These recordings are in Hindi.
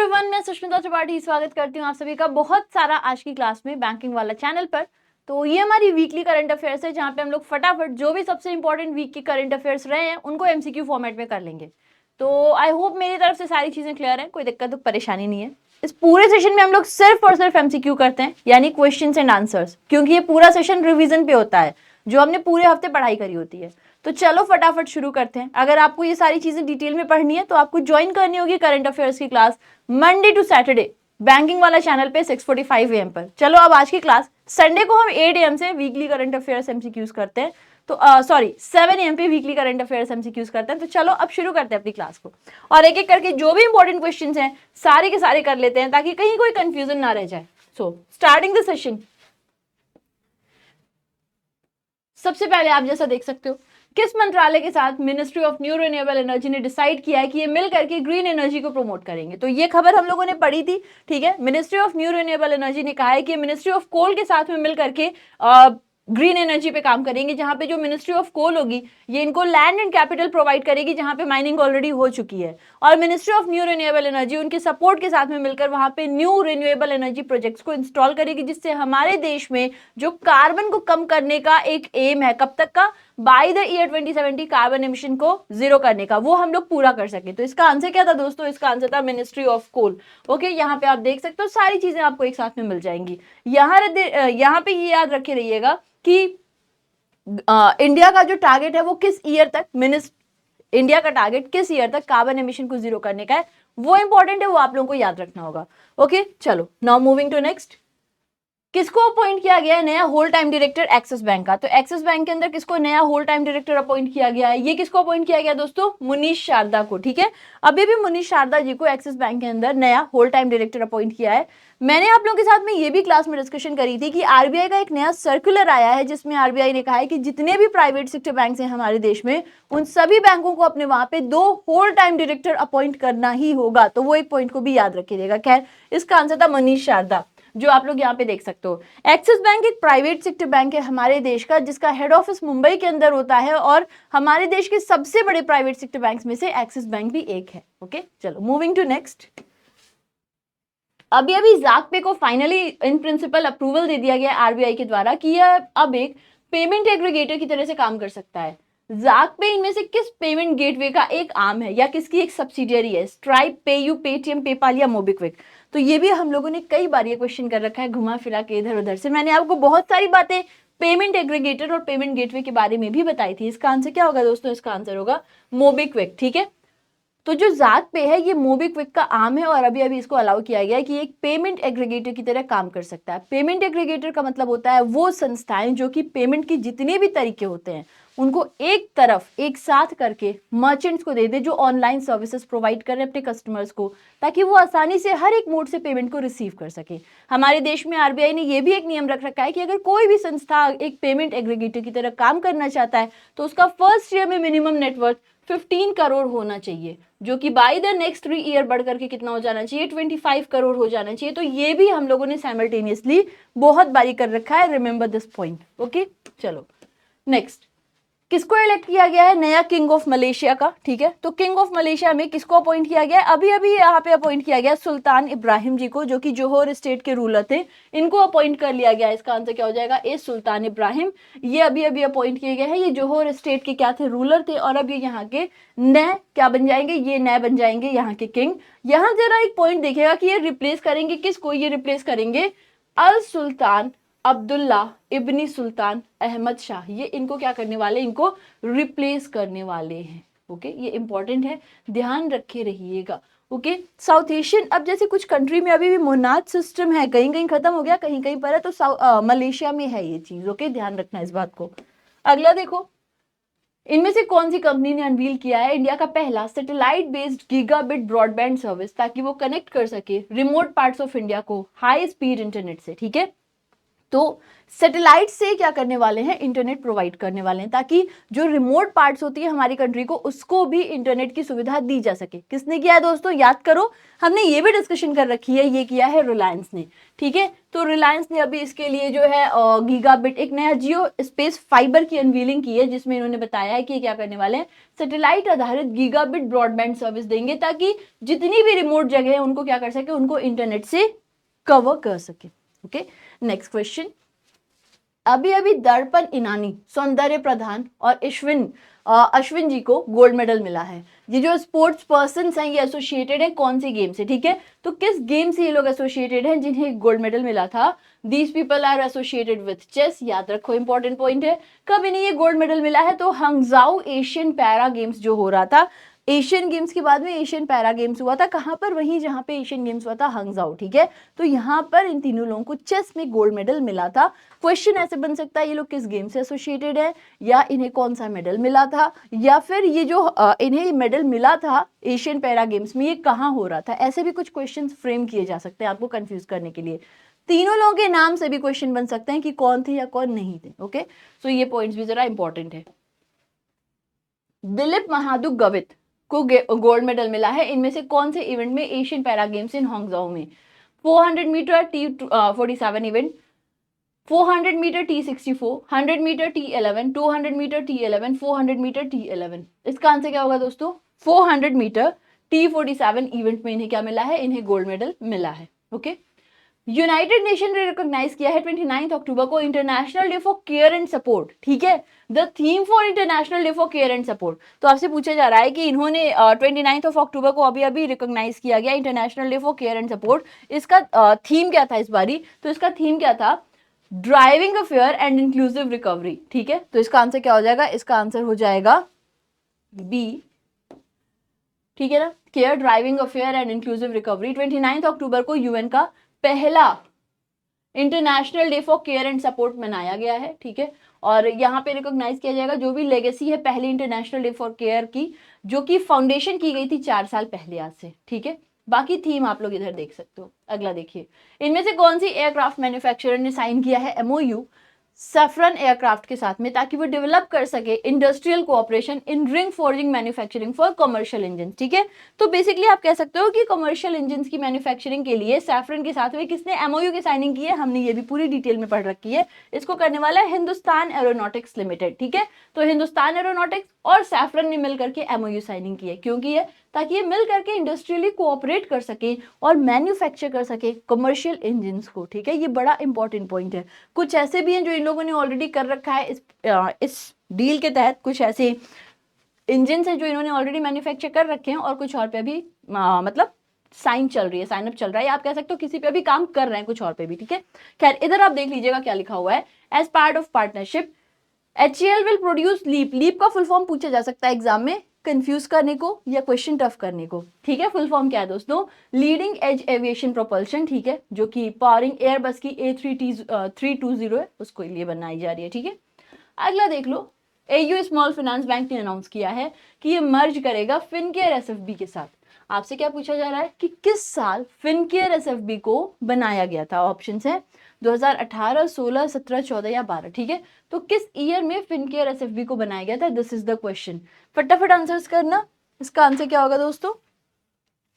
एवरीवन, मैं सुष्मिता त्रिपाठी स्वागत करती हूँ आप सभी का बहुत सारा आज की क्लास में बैंकिंग वाला चैनल पर। तो ये हमारी वीकली करंट अफेयर्स है जहाँ पे हम लोग फटाफट जो भी सबसे इंपॉर्टेंट वीक की करंट अफेयर्स रहे हैं उनको एमसीक्यू फॉर्मेट में कर लेंगे। तो आई होप मेरी तरफ से सारी चीजें क्लियर हैं, कोई दिक्कत तो परेशानी नहीं है। इस पूरे सेशन में हम लोग सिर्फ और सिर्फ एमसीक्यू करते हैं, यानी क्वेश्चंस एंड आंसर्स, क्योंकि ये पूरा सेशन रिवीजन पे होता है जो हमने पूरे हफ्ते पढ़ाई करी होती है। तो चलो फटाफट शुरू करते हैं। अगर आपको ये सारी चीजें डिटेल में पढ़नी है तो आपको ज्वाइन करनी होगी करंट अफेयर्स की class Monday to Saturday banking वाला चैनल पे 6:45 AM पर। चलो अब आज की क्लास संडे को हम 8 AM से वीकली करंट अफेयर्स एमसीक्यूज करते हैं, तो 7 AM पे वीकली करंट अफेयर्स एमसीक्यूज करते हैं। तो चलो अब शुरू करते हैं अपनी क्लास को और एक एक करके जो भी इंपॉर्टेंट क्वेश्चंस हैं सारे के सारे कर लेते हैं ताकि कहीं कोई कंफ्यूजन ना रह जाए। So starting the session. सबसे पहले आप जैसा देख सकते हो, किस मंत्रालय के साथ ministry of new renewable energy ने डिसाइड किया है कि ये मिल करके ग्रीन एनर्जी को प्रमोट करेंगे। तो ये खबर हम लोगों ने पढ़ी थी, ठीक है। Ministry of new renewable energy ने कहा है कि मिनिस्ट्री ऑफ कोल के साथ में मिल करके ग्रीन एनर्जी पे काम करेंगे, जहां पे जो मिनिस्ट्री ऑफ कोल होगी ये इनको लैंड एंड कैपिटल प्रोवाइड करेगी जहां पे माइनिंग ऑलरेडी हो चुकी है, और ministry of new renewable energy उनके सपोर्ट के साथ में मिलकर वहां पे न्यू रिन्यूएबल एनर्जी प्रोजेक्ट्स को इंस्टॉल करेगी, जिससे हमारे देश में जो कार्बन को कम करने का एक एम है, कब तक का, by the year 2070 carbon emission को जीरो करने का, वो हम लोग पूरा कर सके। तो इसका आंसर क्या था दोस्तों? इसका आंसर था मिनिस्ट्री ऑफ कोल। ओके, यहाँ पे आप देख सकते हो सारी चीजें आपको एक साथ में मिल जाएंगी। यहाँ पे ये याद रखे रहिएगा कि इंडिया का जो टारगेट है वो किस ईयर तक, इंडिया का टारगेट किस ईयर तक कार्बन एमिशन को जीरो करने का है, वो इंपॉर्टेंट है, वो आप लोगों को याद रखना होगा। ओके चलो, नाउ मूविंग टू नेक्स्ट। किसको अपॉइंट किया गया है नया whole time director Axis bank का? तो एक्सिस बैंक के अंदर किसको नया होल टाइम डायरेक्टर अपॉइंट किया गया है? ये किसको अपॉइंट किया गया दोस्तों? मुनीश शारदा को, ठीक है। अभी भी मुनीश शारदा जी को एक्सिस बैंक के अंदर नया होल टाइम डायरेक्टर अपॉइंट किया है। मैंने आप लोगों के साथ में ये भी क्लास में डिस्कशन करी थी कि आरबीआई का एक नया सर्कुलर आया है जिसमें आरबीआई ने कहा है कि जितने भी प्राइवेट सेक्टर बैंक हैं हमारे देश में, उन सभी बैंकों को अपने वहां पे 2 होल टाइम डायरेक्टर अपॉइंट करना ही होगा। तो वो एक पॉइंट को भी याद रखिएगा। खैर, इसका आंसर था मनीष शारदा, जो आप लोग यहाँ पे देख सकते हो। एक्सिस बैंक एक प्राइवेट सेक्टर बैंक है हमारे देश का, जिसका हेड ऑफिस मुंबई के अंदर होता है, और हमारे देश के सबसे बड़े प्राइवेट सेक्टर बैंक्स में से एक्सिस बैंक भी एक है। ओके चलो, मूविंग टू नेक्स्ट। अभी जाकपे को फाइनली इन प्रिंसिपल अप्रूवल दे दिया गया आरबीआई के द्वारा कि यह अब एक पेमेंट एग्रीगेटर की तरह से काम कर सकता है। जाकपे इनमें से किस पेमेंट गेटवे का एक आर्म है या किसकी एक सब्सिडियरी है? स्ट्राइप, पेयू, पेटीएम, पेपाल या मोबिक्विक? तो ये भी हम लोगों ने कई बार ये क्वेश्चन कर रखा है घुमा फिरा के इधर उधर से। मैंने आपको बहुत सारी बातें पेमेंट एग्रीगेटर और पेमेंट गेटवे के बारे में भी बताई थी। इसका आंसर क्या होगा दोस्तों? इसका आंसर होगा मोबिक्विक, ठीक है। तो जो जाकपे है ये मोबिक्विक का आर्म है और अभी इसको अलाउ किया गया है कि एक पेमेंट एग्रीगेटर की तरह काम कर सकता है। पेमेंट एग्रीगेटर का मतलब होता है वो संस्थाएं जो कि पेमेंट के जितने भी तरीके होते हैं उनको एक तरफ एक साथ करके मर्चेंट्स को दे दे, जो ऑनलाइन सर्विसेज प्रोवाइड कर रहे हैं अपने कस्टमर्स को, ताकि वो आसानी से हर एक मोड से पेमेंट को रिसीव कर सके। हमारे देश में आरबीआई ने ये भी एक नियम रख रखा है कि अगर कोई भी संस्था एक पेमेंट एग्रीगेटर की तरह काम करना चाहता है तो उसका फर्स्ट ईयर में मिनिमम नेटवर्थ 15 करोड़ होना चाहिए, जो कि बाय द नेक्स्ट 3 ईयर बढ़ करके कितना हो जाना चाहिए? 25 करोड़ हो जाना चाहिए। तो ये भी हम लोगों ने साइमल्टेनियसली बहुत बारी कर रखा है, रिमेंबर दिस पॉइंट। ओके चलो नेक्स्ट। किसको इलेक्ट किया गया है नया किंग ऑफ मलेशिया का? ठीक है, तो किंग ऑफ मलेशिया में किसको अपॉइंट किया गया है? अभी यहाँ पे अपॉइंट किया गया सुल्तान इब्राहिम जी को, जो कि जोहर स्टेट के रूलर थे, इनको अपॉइंट कर लिया गया। इसका आंसर क्या हो जाएगा? ए सुल्तान इब्राहिम। ये अभी अपॉइंट किए गए हैं। ये जोहर स्टेट के क्या थे? रूलर थे, और अब ये यहाँ के नए क्या बन जाएंगे? ये नए बन जाएंगे यहाँ के किंग। यहाँ जरा एक पॉइंट देखिएगा कि ये रिप्लेस करेंगे किसको? ये रिप्लेस करेंगे अल सुल्तान अब्दुल्ला इब्नी सुल्तान अहमद शाह। ये इनको क्या करने वाले? इनको रिप्लेस करने वाले हैं। ओके, ये इंपॉर्टेंट है, ध्यान रखे रहिएगा। ओके, साउथ एशियन, अब जैसे कुछ कंट्री में अभी भी मोनार्क सिस्टम है, कहीं कहीं खत्म हो गया, कहीं कहीं पर है, तो मलेशिया में है ये चीज। ओके, ध्यान रखना इस बात को। अगला देखो, इनमें से कौन सी कंपनी ने अनवील किया है इंडिया का पहला satellite based gigabit broadband service, ताकि वो कनेक्ट कर सके रिमोट पार्ट्स ऑफ इंडिया को हाई स्पीड इंटरनेट से? ठीक है, तो सैटेलाइट से क्या करने वाले हैं, इंटरनेट प्रोवाइड करने वाले हैं, ताकि जो रिमोट पार्ट्स होती है हमारी कंट्री को, उसको भी इंटरनेट की सुविधा दी जा सके। किसने किया है दोस्तों, याद करो, हमने ये भी डिस्कशन कर रखी है, ये किया है रिलायंस ने, ठीक है। तो रिलायंस ने अभी इसके लिए जो है गीगाबिट, एक नया जियो स्पेस फाइबर की अनवीलिंग की है, जिसमें इन्होंने बताया है कि क्या करने वाले हैं, सैटेलाइट आधारित गीगाबिट ब्रॉडबैंड सर्विस देंगे, ताकि जितनी भी रिमोट जगह है उनको क्या कर सके, उनको इंटरनेट से कवर कर सके। Okay, next question. अभी अभी दर्पण ईनानी, सौंदर्य प्रधान और अश्विन जी को गोल्ड मेडल मिला है। ये जो स्पोर्ट्स पर्सन हैं ये एसोसिएटेड है कौन सी गेम से, ठीक है। तो किस गेम से ये लोग एसोसिएटेड हैं जिन्हें गोल्ड मेडल मिला था? These people are associated with chess. याद रखो, इंपॉर्टेंट पॉइंट है। कब इन्हें ये गोल्ड मेडल मिला है? तो हंगजाऊ एशियन पैरा गेम्स जो हो रहा था, एशियन गेम्स के बाद में एशियन पैरा गेम्स हुआ था, कहां पर? वहीं जहां पे एशियन गेम्स हुआ था, हंगजाऊ, ठीक है। तो यहां पर इन तीनों लोगों को चेस में गोल्ड मेडल मिला था। क्वेश्चन ऐसे बन सकता है, ये लोग किस गेम से एसोसिएटेड है, या इन्हें कौन सा मेडल मिला था, या फिर ये जो इन्हें मेडल मिला था एशियन पैरा गेम्स में, ये कहाँ हो रहा था। ऐसे भी कुछ क्वेश्चन फ्रेम किए जा सकते हैं आपको कंफ्यूज करने के लिए। तीनों लोगों के नाम से भी क्वेश्चन बन सकते हैं कि कौन थे या कौन नहीं थे। ओके, सो ये पॉइंट्स भी जरा इंपॉर्टेंट है। दिलीप महादुक गवित को गोल्ड मेडल मिला है, इनमें से कौन से इवेंट में? Asian Para Games in Hangzhou में। 400 metre T47 event, 400 metre T64, 100 metre T11, 200 metre T11, 400 metre T11। इसका आंसर क्या होगा दोस्तों? 400 मीटर T47 इवेंट में इन्हें क्या मिला है? इन्हें गोल्ड मेडल मिला है। ओके, यूनाइटेड नेशन ने रिकॉग्नाइज किया है 29 अक्टूबर को international day for care and support, ठीक है। The theme for international day for care and support. तो आपसे पूछा जा रहा है कि इन्होंने 29 अक्टूबर को अभी अभी रिकॉग्नाइज किया गया international day for care and support. इसका थीम क्या था इस बारी? तो इसका थीम क्या था? Driving a fair and inclusive recovery, ठीक है। तो इसका आंसर क्या हो जाएगा? इसका आंसर हो जाएगा बी, ठीक है ना, care, driving a fair and inclusive recovery. 29 अक्टूबर को यूएन का पहला international day for care and support मनाया गया है, ठीक है। और यहाँ पे रिकॉग्नाइज किया जाएगा जो भी लेगेसी है पहली इंटरनेशनल डे फॉर केयर की, जो कि फाउंडेशन की गई थी 4 साल पहले आज से, ठीक है। बाकी थीम आप लोग इधर देख सकते हो। अगला देखिए, इनमें से कौन सी एयरक्राफ्ट मैन्युफैक्चरर ने साइन किया है एमओयू सैफरन एयरक्राफ्ट के साथ में, ताकि वो डेवलप कर सके industrial cooperation in ring forging manufacturing for commercial engine, ठीक है। तो बेसिकली आप कह सकते हो कि कमर्शियल इंजन की मैन्युफैक्चरिंग के लिए सैफरन के साथ में किसने एमओयू की साइनिंग की है? हमने ये भी पूरी डिटेल में पढ़ रखी है। इसको करने वाला है हिंदुस्तान एरोनॉटिक्स लिमिटेड, ठीक है। तो हिंदुस्तान एरोनॉटिक्स और सैफरन ने मिलकर के एमओयू साइनिंग की है। क्यों की है? ताकि ये मिल करके इंडस्ट्रियली कोऑपरेट कर सके और मैन्युफैक्चर कर सके कमर्शियल इंजन को, ठीक है। ये बड़ा इंपॉर्टेंट पॉइंट है। कुछ ऐसे भी हैं जो इन लोगों ने ऑलरेडी कर रखा है इस डील के तहत, कुछ ऐसे इंजन हैं जो इन्होंने ऑलरेडी मैन्युफैक्चर कर रखे हैं, और कुछ और पे अभी मतलब साइन चल रही है, साइन अप चल रहा है, आप कह सकते हो किसी पे अभी काम कर रहे हैं, कुछ और पे भी, ठीक है। खैर, इधर आप देख लीजिएगा क्या लिखा हुआ है। As part of partnership HAL will produce LEAP. LEAP का फुल फॉर्म पूछा जा सकता है एग्जाम में, कंफ्यूज करने को या क्वेश्चन टफ करने को, ठीक है। फुल फॉर्म क्या है दोस्तों? लीडिंग एज एविएशन प्रोपल्शन, ठीक है, जो कि पावरिंग एयरबस की A320 है, उसको लिए बनाई जा रही है, ठीक है। अगला देख लो, AU स्मॉल फाइनेंस बैंक ने अनाउंस किया है कि ये मर्ज करेगा फिनकेयर SFB के साथ। आपसे क्या पूछा जा रहा है कि किस साल फिनकेयर SFB को बनाया गया था? ऑप्शंस है 2018, 16, 17, 14 या 12, ठीक है। तो किस ईयर में फिनकेयर SFB को बनाया गया था? This is the question. फटाफट आंसर्स करना। इसका आंसर क्या होगा दोस्तों?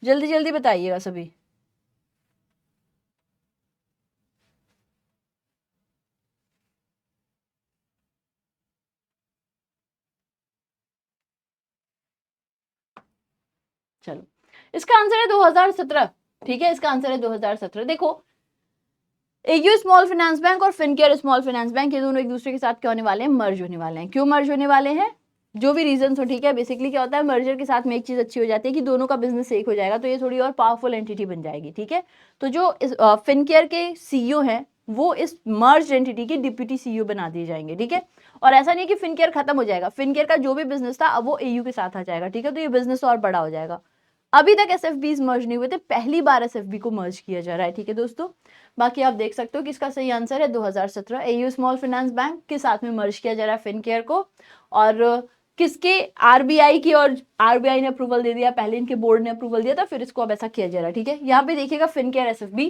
जल्दी जल्दी बताइएगा सभी। चलो, इसका आंसर है 2017, ठीक है। इसका आंसर है 2017। देखो, AU स्मॉल फाइनेंस बैंक और फिनकेयर स्मॉल फाइनेंस बैंक, ये दोनों एक दूसरे के साथ क्या होने वाले हैं? मर्ज होने वाले हैं। क्यों मर्ज होने वाले हैं? जो भी रीजन हो, ठीक है। बेसिकली क्या होता है, मर्जर के साथ में एक चीज अच्छी हो जाती है कि दोनों का बिजनेस एक हो जाएगा, तो ये थोड़ी और पावरफुल एंटिटी बन जाएगी, ठीक है। तो जो इस फिनकेयर के CEO हैं वो इस मर्ज एंटिटी के डिप्यूटी CEO बना दिए जाएंगे, ठीक है। और ऐसा नहीं कि फिनकेयर खत्म हो जाएगा, फिनकेयर का जो भी बिजनेस था अब वो AU के साथ आ जाएगा, ठीक है। तो ये बिजनेस और बड़ा हो जाएगा। अभी तक SFBs मर्ज नहीं हुए थे, पहली बार SFB को मर्ज किया जा रहा है, ठीक है दोस्तों। बाकी आप देख सकते हो कि इसका सही आंसर है 2017। AU स्मॉल फाइनेंस बैंक के साथ में मर्ज किया जा रहा है फिनकेयर को। और किसके, आरबीआई की, और आरबीआई ने अप्रूवल दे दिया, पहले इनके बोर्ड ने अप्रूवल दिया था, फिर इसको अब ऐसा किया जा रहा है, ठीक है। यहाँ पे देखिएगा फिनकेयर एसएफबी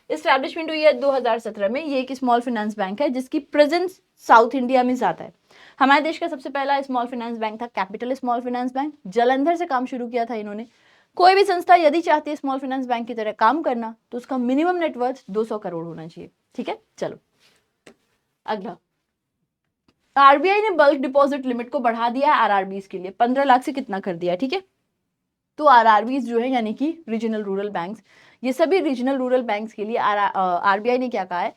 इस्टेब्लिशमेंट हुई है 2017 में। ये एक स्मॉल फाइनेंस बैंक है जिसकी प्रेजेंस साउथ इंडिया में ज्यादा है। हमारे देश का सबसे पहला स्मॉल फाइनेंस बैंक था capital small finance bank, Jalandhar से काम शुरू किया था इन्होंने। कोई भी संस्था यदि चाहती है स्मॉल फाइनेंस बैंक की तरह काम करना तो उसका मिनिमम नेटवर्थ 200 करोड़ होना चाहिए, ठीक है। चलो अगला, आरबीआई ने बल्क डिपॉजिट लिमिट को बढ़ा दिया है आरआरबीज के लिए, 15 लाख से कितना कर दिया है, ठीक है। तो आरआरबीज जो है यानी कि रीजनल रूरल बैंक्स, ये सभी रीजनल रूरल बैंक्स के लिए आरबीआई ने क्या कहा है,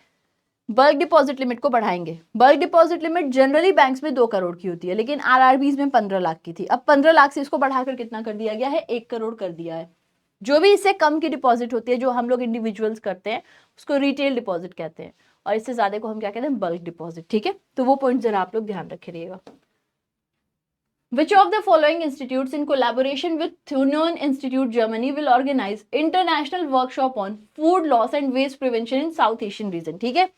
बल्क डिपॉजिट लिमिट को बढ़ाएंगे। Bulk deposit limit generally banks में 2 करोड़ की होती है, लेकिन आरआरबीज में 15 लाख की थी। अब 15 लाख से इसको बढ़ाकर कितना कर दिया गया है, 1 करोड़ कर दिया है। जो भी इससे कम की डिपॉजिट होती है, जो हम लोग इंडिविजुअल्स करते हैं, उसको रिटेल डिपॉजिट कहते हैं, और इससे ज्यादा को हम क्या कहते हैं, बल्क डिपॉजिट, ठीक है। तो वो पॉइंट जरा आप लोग ध्यान रखिएगा। Which of the following institutes in collaboration with Thünen Institute Germany will organize international workshop on food loss and waste prevention in South Asian region, ठीक है।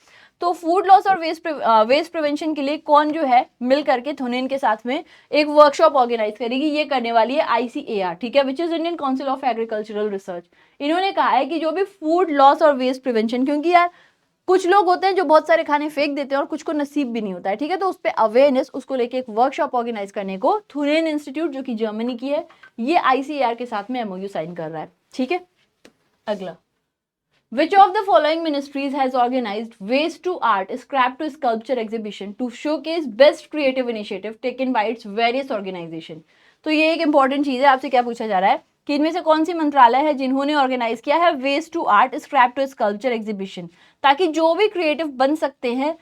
तो फूड लॉस और वेस्ट प्रिवेंशन के लिए कौन जो है मिल करके थुनेन के साथ में एक वर्कशॉप ऑर्गेनाइज करेगी, ये करने वाली है ICAR, ठीक है, which is Indian council of agricultural research. इन्होंने कहा है कि जो भी फूड लॉस और वेस्ट प्रिवेंशन, क्योंकि यार कुछ लोग होते हैं जो बहुत सारे खाने फेंक देते हैं और कुछ को नसीब भी नहीं होता है, ठीक है। तो उस पर अवेयरनेस, उसको लेके एक वर्कशॉप ऑर्गेनाइज करने को थुनेन इंस्टीट्यूट जो कि जर्मनी की है, ये ICAR के साथ में MOU साइन कर रहा है, ठीक है। अगला, Which of the following ministries has organized Waste to Art, Scrap to Sculpture exhibition to showcase best creative initiative taken by its various organization? तो ये एक इंपॉर्टेंट चीज है, आपसे क्या पूछा जा रहा है कि इनमें से कौन सी मंत्रालय है जिन्होंने ऑर्गेनाइज किया है waste to art scrap to sculpture exhibition, ताकि जो भी क्रिएटिव बन सकते हैं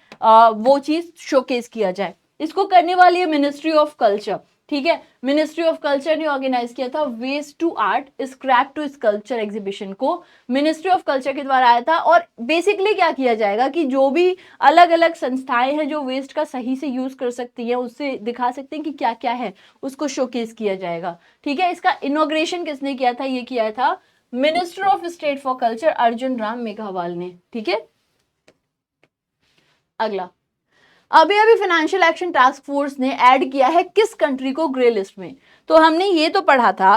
वो चीज शोकेस किया जाए। इसको करने वाली है मिनिस्ट्री ऑफ कल्चर, ठीक है। मिनिस्ट्री ऑफ कल्चर ने ऑर्गेनाइज किया था waste to art scrap to sculpture exhibition को, मिनिस्ट्री ऑफ कल्चर के द्वारा आया था। और बेसिकली क्या किया जाएगा कि जो भी अलग अलग संस्थाएं हैं जो वेस्ट का सही से यूज कर सकती है, उससे दिखा सकते हैं कि क्या क्या है, उसको शोकेस किया जाएगा, ठीक है। इसका इनॉग्रेशन किसने किया था, ये किया था minister of state for culture Arjun Ram Meghwal ने, ठीक है। अगला, अभी अभी फाइनेंशियल एक्शन टास्क फोर्स ने ऐड किया है किस कंट्री को ग्रे लिस्ट में। तो हमने ये तो पढ़ा था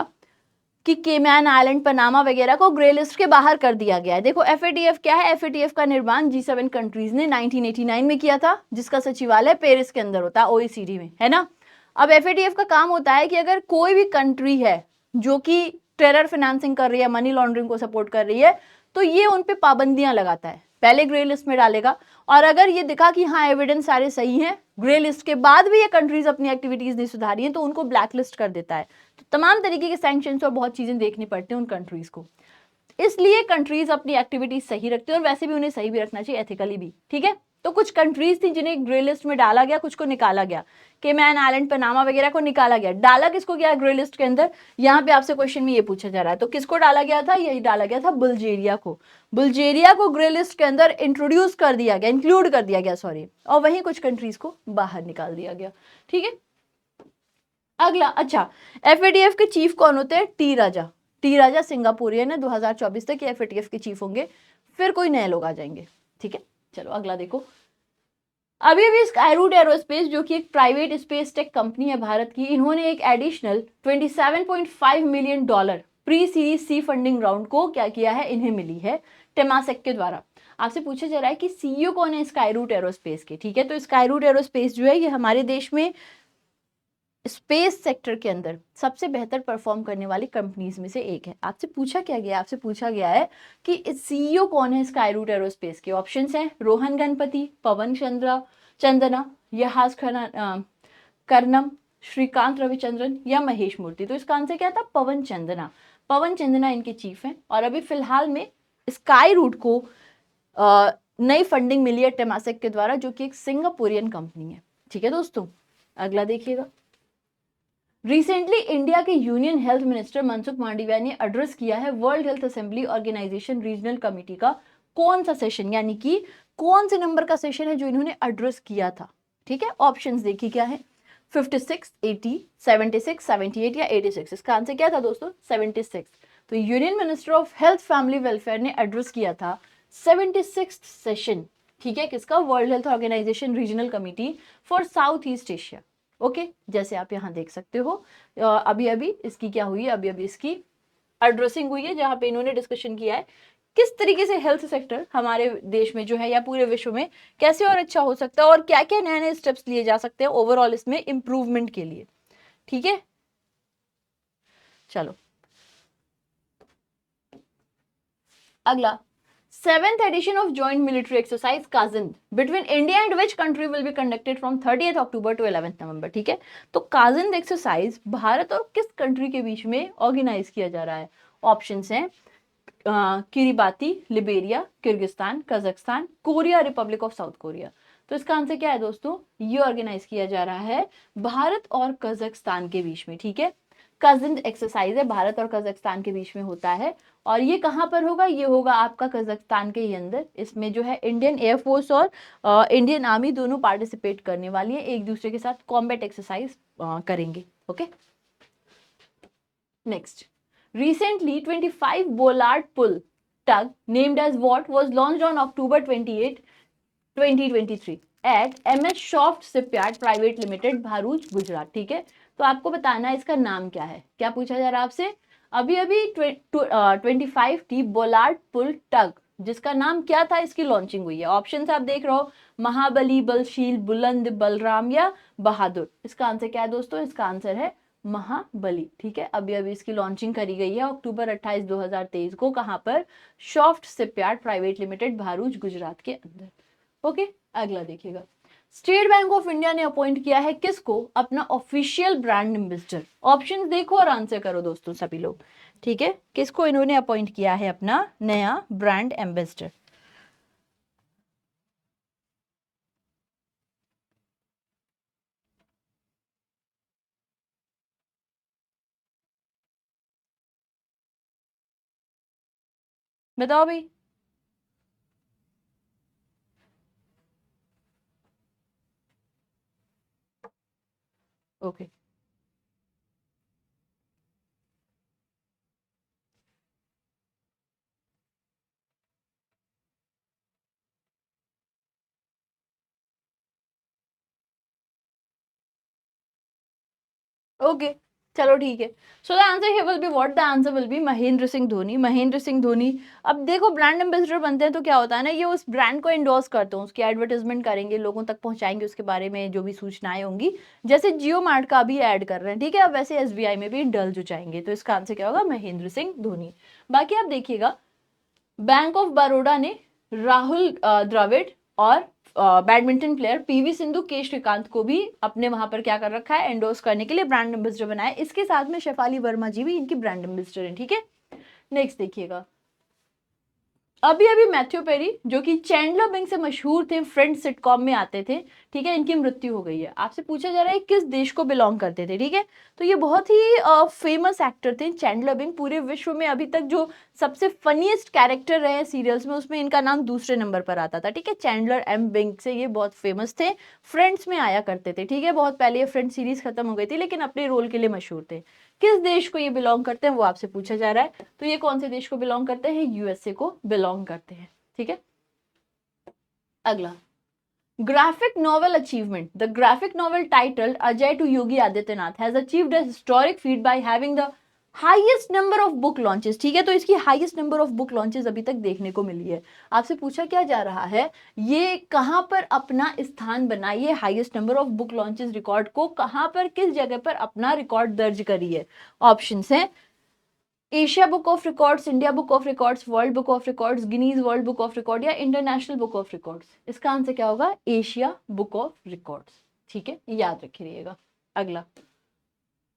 कि केमैन आइलैंड, पनामा वगैरह को ग्रे लिस्ट के बाहर कर दिया गया है। देखो FATF क्या है, FATF का निर्माण G7 कंट्रीज ने 1989 में किया था, जिसका सचिवालय पेरिस के अंदर होता है, OECD में, है ना। अब FATF का काम होता है कि अगर कोई भी कंट्री है जो कि टेरर फाइनेंसिंग कर रही है, मनी लॉन्ड्रिंग को सपोर्ट कर रही है, तो ये उन पे पाबंदियां लगाता है, पहले ग्रे लिस्ट में डालेगा, और अगर ये दिखा कि हाँ एविडेंस सारे सही हैं, ग्रे लिस्ट के बाद भी ये कंट्रीज अपनी एक्टिविटीज नहीं सुधारी हैं, तो उनको ब्लैक लिस्ट कर देता है। तो तमाम तरीके के सैंक्शंस और बहुत चीजें देखनी पड़ती हैं उन कंट्रीज को, इसलिए कंट्रीज अपनी एक्टिविटीज सही रखते हैं, और वैसे भी उन्हें सही भी रखना चाहिए, एथिकली भी, ठीक है। तो कुछ कंट्रीज थी जिन्हें ग्रे लिस्ट में डाला गया, कुछ को निकाला गया, केमैन आइलैंड, पनामा वगैरह को निकाला गया। डाला किसको गया ग्रे लिस्ट के अंदर, यहाँ पे आपसे क्वेश्चन में ये पूछा जा रहा है, तो किसको डाला गया था, यही डाला गया था बुल्गेरिया को। बुल्गेरिया को ग्रे लिस्ट के अंदर इंट्रोड्यूस कर दिया गया, इंक्लूड कर दिया गया, सॉरी, और वहीं कुछ कंट्रीज को बाहर निकाल दिया गया, ठीक है। अगला, अच्छा, FATF के चीफ कौन होते हैं, टी राजा। टी राजा सिंगापुरियन है, 2024 तक FATF के चीफ होंगे, फिर कोई नए लोग आ जाएंगे, ठीक है। चलो अगला देखो, अभी अभी स्काईरूट एरोस्पेस जो कि एक प्राइवेट स्पेस टेक कंपनी है भारत की, इन्होंने एक एडिशनल $27.5 मिलियन प्री सीरीज सी फंडिंग राउंड को क्या किया है, इन्हें मिली है टेमासेक के द्वारा। आपसे पूछा जा रहा है कि CEO कौन है स्काईरूट एरोस्पेस के, ठीक है। तो स्काईरूट एरोस्पेस जो है ये हमारे देश में स्पेस सेक्टर के अंदर सबसे बेहतर परफॉर्म करने वाली कंपनीज में से एक है। आपसे पूछा क्या गया, आपसे पूछा गया है कि CEO कौन है स्काईरूट एरोस्पेस के। ऑप्शंस हैं रोहन गणपति, पवन चंद्रा, यहास कर्णम, श्रीकांत रविचंद्रन या महेश मूर्ति। तो इसका आंसर क्या था, पवन चंद्रा। पवन चंद्रा इनके चीफ हैं, और अभी फिलहाल में स्काईरूट को नई फंडिंग मिली है टेमासेक के द्वारा, जो कि एक सिंगापुरियन कंपनी है, ठीक है दोस्तों। अगला देखिएगा, रिसेंटली इंडिया के union health minister Mansukh Mandaviya ने एड्रेस किया है world health assembly organisation regional committee का कौन सा सेशन, यानी कि कौन से नंबर का सेशन है जो इन्होंने एड्रेस किया था, ठीक है। ऑप्शंस देखिए क्या है, 56, 80, 76, 78 या 86। इसका आंसर क्या था दोस्तों, 76। तो union minister of health family welfare ने एड्रेस किया था 76 सेशन, ठीक है, किसका, world health organisation regional committee for South East Asia, okay, जैसे आप यहाँ देख सकते हो अभी अभी इसकी क्या हुई है, अभी अभी इसकी एड्रेसिंग हुई है, जहाँ पे इन्होंने डिस्कशन किया है किस तरीके से हेल्थ सेक्टर हमारे देश में जो है या पूरे विश्व में कैसे और अच्छा हो सकता है और क्या क्या नए नए स्टेप्स लिए जा सकते हैं ओवरऑल इसमें इम्प्रूवमेंट के लिए। ठीक है, चलो अगला, seventh edition of joint military exercise Kazand between India and which country will be conducted from 30th October to 11th November। ठीक है, तो काजिंद एक्सरसाइज भारत और किस कंट्री के बीच में ऑर्गेनाइज किया जा रहा है? ऑप्शंस हैं Kiribati, Liberia, Kyrgyzstan, Kazakhstan, Korea, Republic of south Korea. तो इसका आंसर क्या है दोस्तों? ये ऑर्गेनाइज किया जा रहा है भारत और कजाकिस्तान के बीच में। ठीक है, काजिंद एक्सरसाइज है, भारत और कजाकिस्तान के बीच में होता है और ये कहाँ पर होगा? ये होगा आपका कजाकिस्तान के ही अंदर। इसमें जो है इंडियन एयरफोर्स और इंडियन आर्मी दोनों पार्टिसिपेट करने वाली है, एक दूसरे के साथ कॉम्बैट एक्सरसाइज करेंगे। Okay, next, recently 25 bollard pull tug named as what was launched on October 28 2023 at MS Soft Shipyard Private Limited Bharuch Gujarat. ठीक है, तो आपको बताना है इसका नाम क्या है। क्या पूछा जा रहा है आपसे? अभी अभी 25 थी बोलार्ड पुल टग, जिसका नाम क्या था? इसकी लॉन्चिंग हुई है। ऑप्शंस आप देख रहे हो, महाबली, बलशील, बुलंद, बलराम या बहादुर। इसका आंसर क्या है दोस्तों? इसका आंसर है महाबली। ठीक है, अभी अभी इसकी लॉन्चिंग करी गई है अक्टूबर 28 2023 को। कहां पर? Soft shipyard private limited Bharuch Gujarat के अंदर। ओके, अगला देखिएगा, स्टेट बैंक ऑफ इंडिया ने अपॉइंट किया है किसको अपना ऑफिशियल ब्रांड एम्बेसडर? ऑप्शन देखो और आंसर करो दोस्तों सभी लोग। ठीक है, किसको इन्होंने अपॉइंट किया है अपना नया ब्रांड एम्बेसडर? बताओ भाई। ओके, ओके, चलो ठीक है। So the answer here will be what? The answer will B Mahendra Singh Dhoni. Mahendra Singh Dhoni, अब देखो ब्रांड एम्बेसडर बनते हैं तो क्या होता है ना, ये उस ब्रांड को एंडोर्स करते हैं, उसकी एडवर्टाइजमेंट करेंगे, लोगों तक पहुंचाएंगे उसके बारे में जो भी सूचनाएं होंगी। जैसे जियो मार्ट का भी ऐड कर रहे हैं, ठीक है, अब वैसे एसबीआई में भी इंडल्ज हो जाएंगे। तो इसका आंसर क्या होगा? महेंद्र सिंह धोनी। बाकी आप देखिएगा, बैंक ऑफ बड़ौदा ने राहुल द्रविड़ और बैडमिंटन प्लेयर पीवी सिंधु, के श्रीकांत को भी अपने वहां पर क्या कर रखा है? एंडोर्स करने के लिए ब्रांड एम्बेसडर बनाया। इसके साथ में शेफाली वर्मा जी भी इनकी ब्रांड एम्बेसडर हैं। ठीक है, नेक्स्ट देखिएगा, अभी अभी मैथ्यू पेरी जो कि चैंडलर बिंग से मशहूर थे, फ्रेंड्स सिटकॉम में आते थे, ठीक है, इनकी मृत्यु हो गई है। आपसे पूछा जा रहा है किस देश को बिलोंग करते थे? ठीक है, तो ये बहुत ही फेमस एक्टर थे चैंडलर बिंग। पूरे विश्व में अभी तक जो सबसे फनीएस्ट कैरेक्टर रहे सीरियल्स में, उसमें इनका नाम दूसरे नंबर पर आता था। ठीक है, चैंडलर एम बिंग से ये बहुत फेमस थे, फ्रेंड्स में आया करते थे। ठीक है, बहुत पहले ये फ्रेंड्स सीरीज खत्म हो गई थी, लेकिन अपने रोल के लिए मशहूर थे। किस देश को ये बिलोंग करते हैं वो आपसे पूछा जा रहा है। तो ये कौन से देश को बिलोंग करते हैं? यूएसए को बिलोंग करते हैं। ठीक है, अगला, graphic novel achievement, the graphic novel titled Ajay to Yogi Adityanath has achieved a historic feat by having the highest number of book launches. ठीक है, तो इसकी highest number of book launches अभी तक देखने को मिली है। आपसे पूछा क्या जा रहा है, ये कहां पर अपना स्थान बनाइए? Highest number of book launches record को कहां पर, किस जगह पर अपना रिकॉर्ड दर्ज करी है? ऑप्शंस हैं Asia book of records, India book of records, world book of records, Guinness world book of record या इंटरनेशनल बुक ऑफ रिकॉर्ड्स। इसका आंसर क्या होगा? Asia book of records. ठीक है, याद रखिएगा। अगला,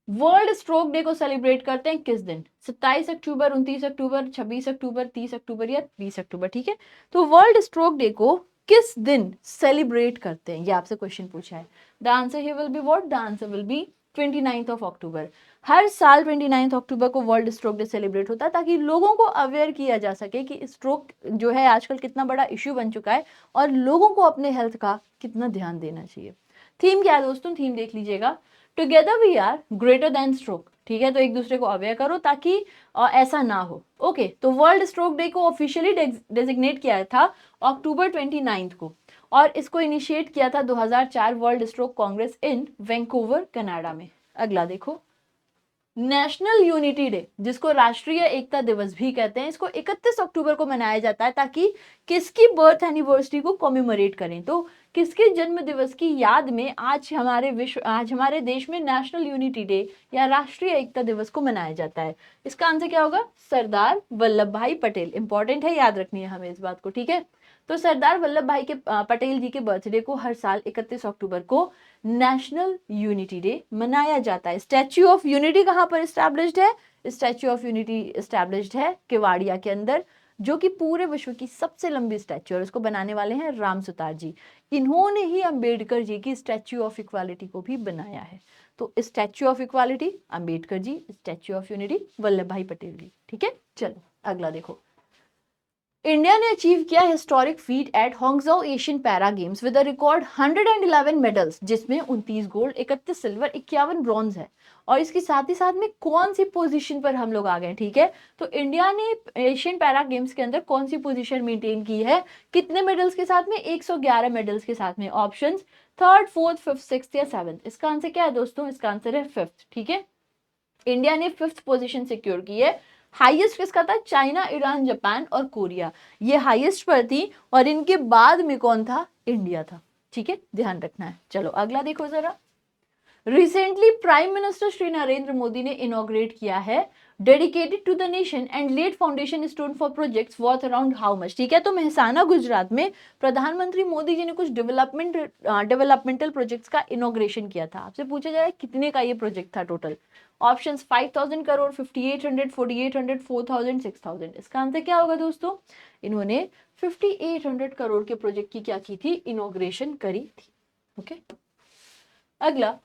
वर्ल्ड स्ट्रोक डे को सेलिब्रेट करते हैं किस दिन? 27 अक्टूबर, 29 अक्टूबर, 26 अक्टूबर, 30 अक्टूबर या 20 अक्टूबर। ठीक है, तो वर्ल्ड स्ट्रोक डे को किस दिन सेलिब्रेट करते हैं, ये आपसे क्वेश्चन पूछा है। The answer here will be what? The answer will be 29 of October. हर साल 29 अक्टूबर को वर्ल्ड स्ट्रोक डे सेलिब्रेट होता है, ताकि लोगों को अवेयर किया जा सके कि स्ट्रोक जो है आजकल कितना बड़ा इश्यू बन चुका है और लोगों को अपने हेल्थ का कितना ध्यान देना चाहिए। थीम क्या है दोस्तों? थीम देख लीजिएगा, together we are greater than stroke. ठीक है, तो एक दूसरे को अवेयर करो ताकि ऐसा ना हो। ओके, तो वर्ल्ड स्ट्रोक डे को ऑफिशियली डेजिग्नेट किया था अक्टूबर 29 को, और इसको इनिशिएट किया था 2004 वर्ल्ड स्ट्रोक कांग्रेस इन वैंकूवर कनाडा में। अगला देखो, नेशनल यूनिटी डे, जिसको राष्ट्रीय एकता दिवस भी कहते हैं, इसको 31 अक्टूबर को मनाया जाता है ताकि किसकी बर्थ एनिवर्सरी को कॉमेमोरेट करें। तो किसके जन्म दिवस की याद में आज हमारे देश में नेशनल यूनिटी डे या राष्ट्रीय एकता दिवस को मनाया जाता है। इसका आंसर क्या होगा? सरदार वल्लभ भाई पटेल। इंपॉर्टेंट है, याद रखनी है हमें इस बात को, ठीक है। तो सरदार वल्लभ भाई के पटेल जी के बर्थडे को हर साल 31 अक्टूबर को नेशनल यूनिटी डे मनाया जाता है। स्टैच्यू ऑफ यूनिटी कहाँ पर एस्टैब्लिश्ड है? स्टैच्यू ऑफ यूनिटी एस्टैब्लिश्ड है केवाड़िया के अंदर, जो कि पूरे विश्व की सबसे लंबी स्टैच्यू है और उसको बनाने वाले हैं राम सुतार जी। इन्होंने ही अंबेडकर जी की स्टैच्यू ऑफ इक्वालिटी को भी बनाया है। तो Statue of Equality Ambedkar ji, Statue of Unity Vallabh Bhai Patel जी, ठीक है। चलो अगला देखो, इंडिया ने अचीव किया historic feat at Hangzhou Asian Para Games with a record 111 medals, जिसमें 29 गोल्ड, 31 सिल्वर, 51 ब्रॉन्ज है। और इसके साथ ही साथ में कौन सी पोजीशन पर हम लोग आ गए, ठीक है। तो इंडिया ने एशियन पैरा गेम्स के अंदर कौन सी पोजीशन मेंटेन की है, कितने मेडल्स के साथ में? 111 मेडल्स के साथ में। Options 3rd 4th 5th 6th या 7th। इसका आंसर क्या है दोस्तों? इसका आंसर है 5th, ठीक है। इंडिया ने 5th पोजीशन सिक्योर की है। हाईएस्ट किसका था? चाइना, ईरान, जापान और कोरिया, ये हाईएस्ट पर थी। और इनके बाद में कौन था? इंडिया था, ठीक है, ध्यान रखना है। चलो अगला देखो जरा, recently prime minister Shri Narendra Modi ने इनॉग्रेट किया है dedicated to the nation and laid foundation stone for projects worth around how much, ठीक है। तो मेहसाना गुजरात में प्रधानमंत्री मोदी जी ने कुछ डेवलपमेंटल प्रोजेक्ट्स का इनॉग्रेशन किया था। आपसे पूछा जाए कितने का ये प्रोजेक्ट था टोटल? ऑप्शंस 5000 करोड़, 5800, 4800, 4000, 6000। इसका आंसर क्या होगा दोस्तों? इन्होंने 5800 करोड़ के प्रोजेक्ट की क्या की थी? इनॉग्रेशन करी थी, ओके। अगला,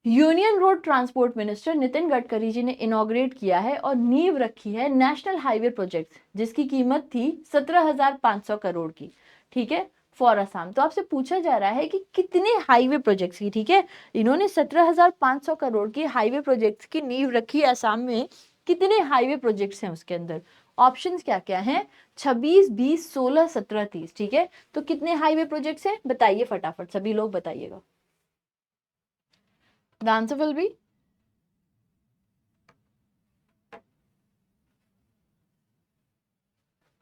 union road transport minister Nitin Gadkari ji ने इनॉग्रेट किया है और नींव रखी है नेशनल हाईवे प्रोजेक्ट, जिसकी कीमत थी 17,500 करोड़ की, ठीक है, फॉर असम। तो आपसे पूछा जा रहा है कि कितने हाईवे प्रोजेक्ट्स की, ठीक है, इन्होंने 17,500 करोड़ की हाईवे प्रोजेक्ट्स की नींव रखी है असम में। कितने हाईवे प्रोजेक्ट्स हैं उसके अंदर? ऑप्शंस क्या क्या हैं? 26, 20, 16, 17, 30, ठीक है। तो कितने हाईवे प्रोजेक्ट्स हैं बताइए फटाफट, सभी लोग बताइएगा। The answer will be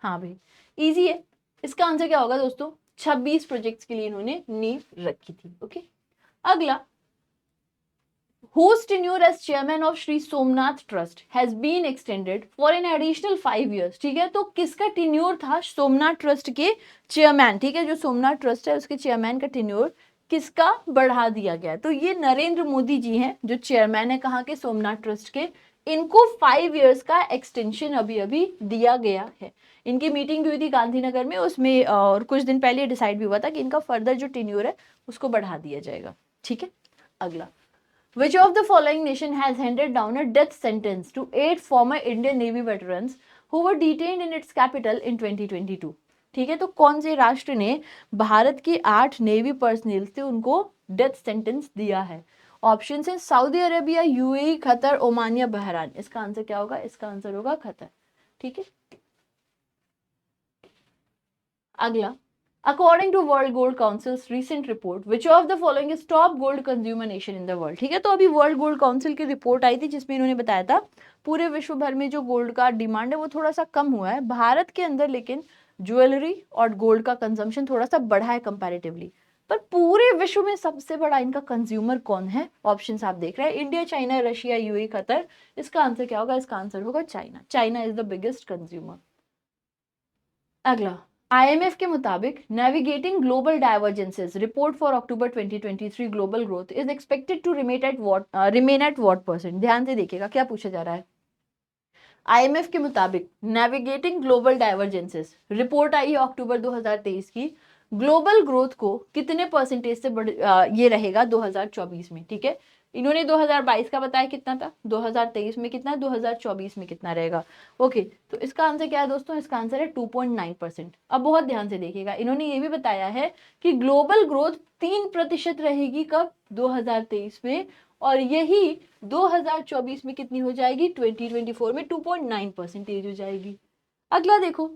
हाँ भाई, इजी है। इसका आंसर क्या होगा दोस्तों? 26 प्रोजेक्ट्स के लिए इन्होंने नींव रखी थी, ओके। अगला, whose tenure as chairman of Shri Somnath Trust has been extended for an additional 5 years, ठीक है। तो किसका टेन्योर था सोमनाथ ट्रस्ट के चेयरमैन, ठीक है, जो सोमनाथ ट्रस्ट है उसके चेयरमैन का टेन्योर किसका बढ़ा दिया गया? तो ये नरेंद्र मोदी जी हैं जो चेयरमैन है कहाँ के? सोमनाथ ट्रस्ट के। इनको 5 इयर्स का एक्सटेंशन अभी अभी दिया गया है। इनकी मीटिंग भी हुई थी गांधीनगर में, उसमें और कुछ दिन पहले डिसाइड भी हुआ था कि इनका फर्दर जो टेन्योर है उसको बढ़ा दिया जाएगा, ठीक है। अगला, Which of the following nation has handed down a death sentence to 8 former Indian Navy veterans who were detained in its capital in 2022? ठीक है, तो कौन से राष्ट्र ने भारत के 8 नेवी पर्सनल से उनको डेथ सेंटेंस दिया है? ऑप्शन है Saudi Arabia, UAE, Qatar, Oman या बहरान। इसका आंसर क्या होगा? इसका आंसर होगा कतर, ठीक है। अगला, According to World Gold Council's recent report, which of the following is top gold consumer nation in the world? ठीक है, तो अभी वर्ल्ड गोल्ड काउंसिल की रिपोर्ट आई थी जिसमें इन्होंने बताया था पूरे विश्व भर में जो गोल्ड का डिमांड है वो थोड़ा सा कम हुआ है भारत के अंदर, लेकिन ज्वेलरी और गोल्ड का कंजम्पशन थोड़ा सा बढ़ा है कंपैरेटिवली। पर पूरे विश्व में सबसे बड़ा इनका कंज्यूमर कौन है? ऑप्शंस आप देख रहे हैं, India, China, Russia, UAE, Qatar. इसका आंसर क्या होगा? इसका आंसर होगा China. China is the biggest consumer. अगला, IMF के मुताबिक navigating global divergences report for October 2023 global growth is expected to remain at what percent? ध्यान से देखिएगा क्या पूछा जा रहा है। IMF के मुताबिक नेविगेटिंग ग्लोबल डाइवर्जेंसेस रिपोर्ट आई है अक्टूबर 2023 की, ग्लोबल ग्रोथ को कितने परसेंटेज से ये रहेगा 2024 में, ठीक है। इन्होंने 2022 का बताया कितना था, 2023 में कितना, 2024 में कितना रहेगा, ओके। तो इसका आंसर क्या है दोस्तों? इसका आंसर है 2.9%। अब बहुत ध्यान से देखिएगा, इन्होंने ये भी बताया है कि ग्लोबल ग्रोथ 3% रहेगी कब? 2023 में, और यही 2024 में कितनी हो जाएगी? 2024 में 2.9% हो जाएगी। अगला देखो,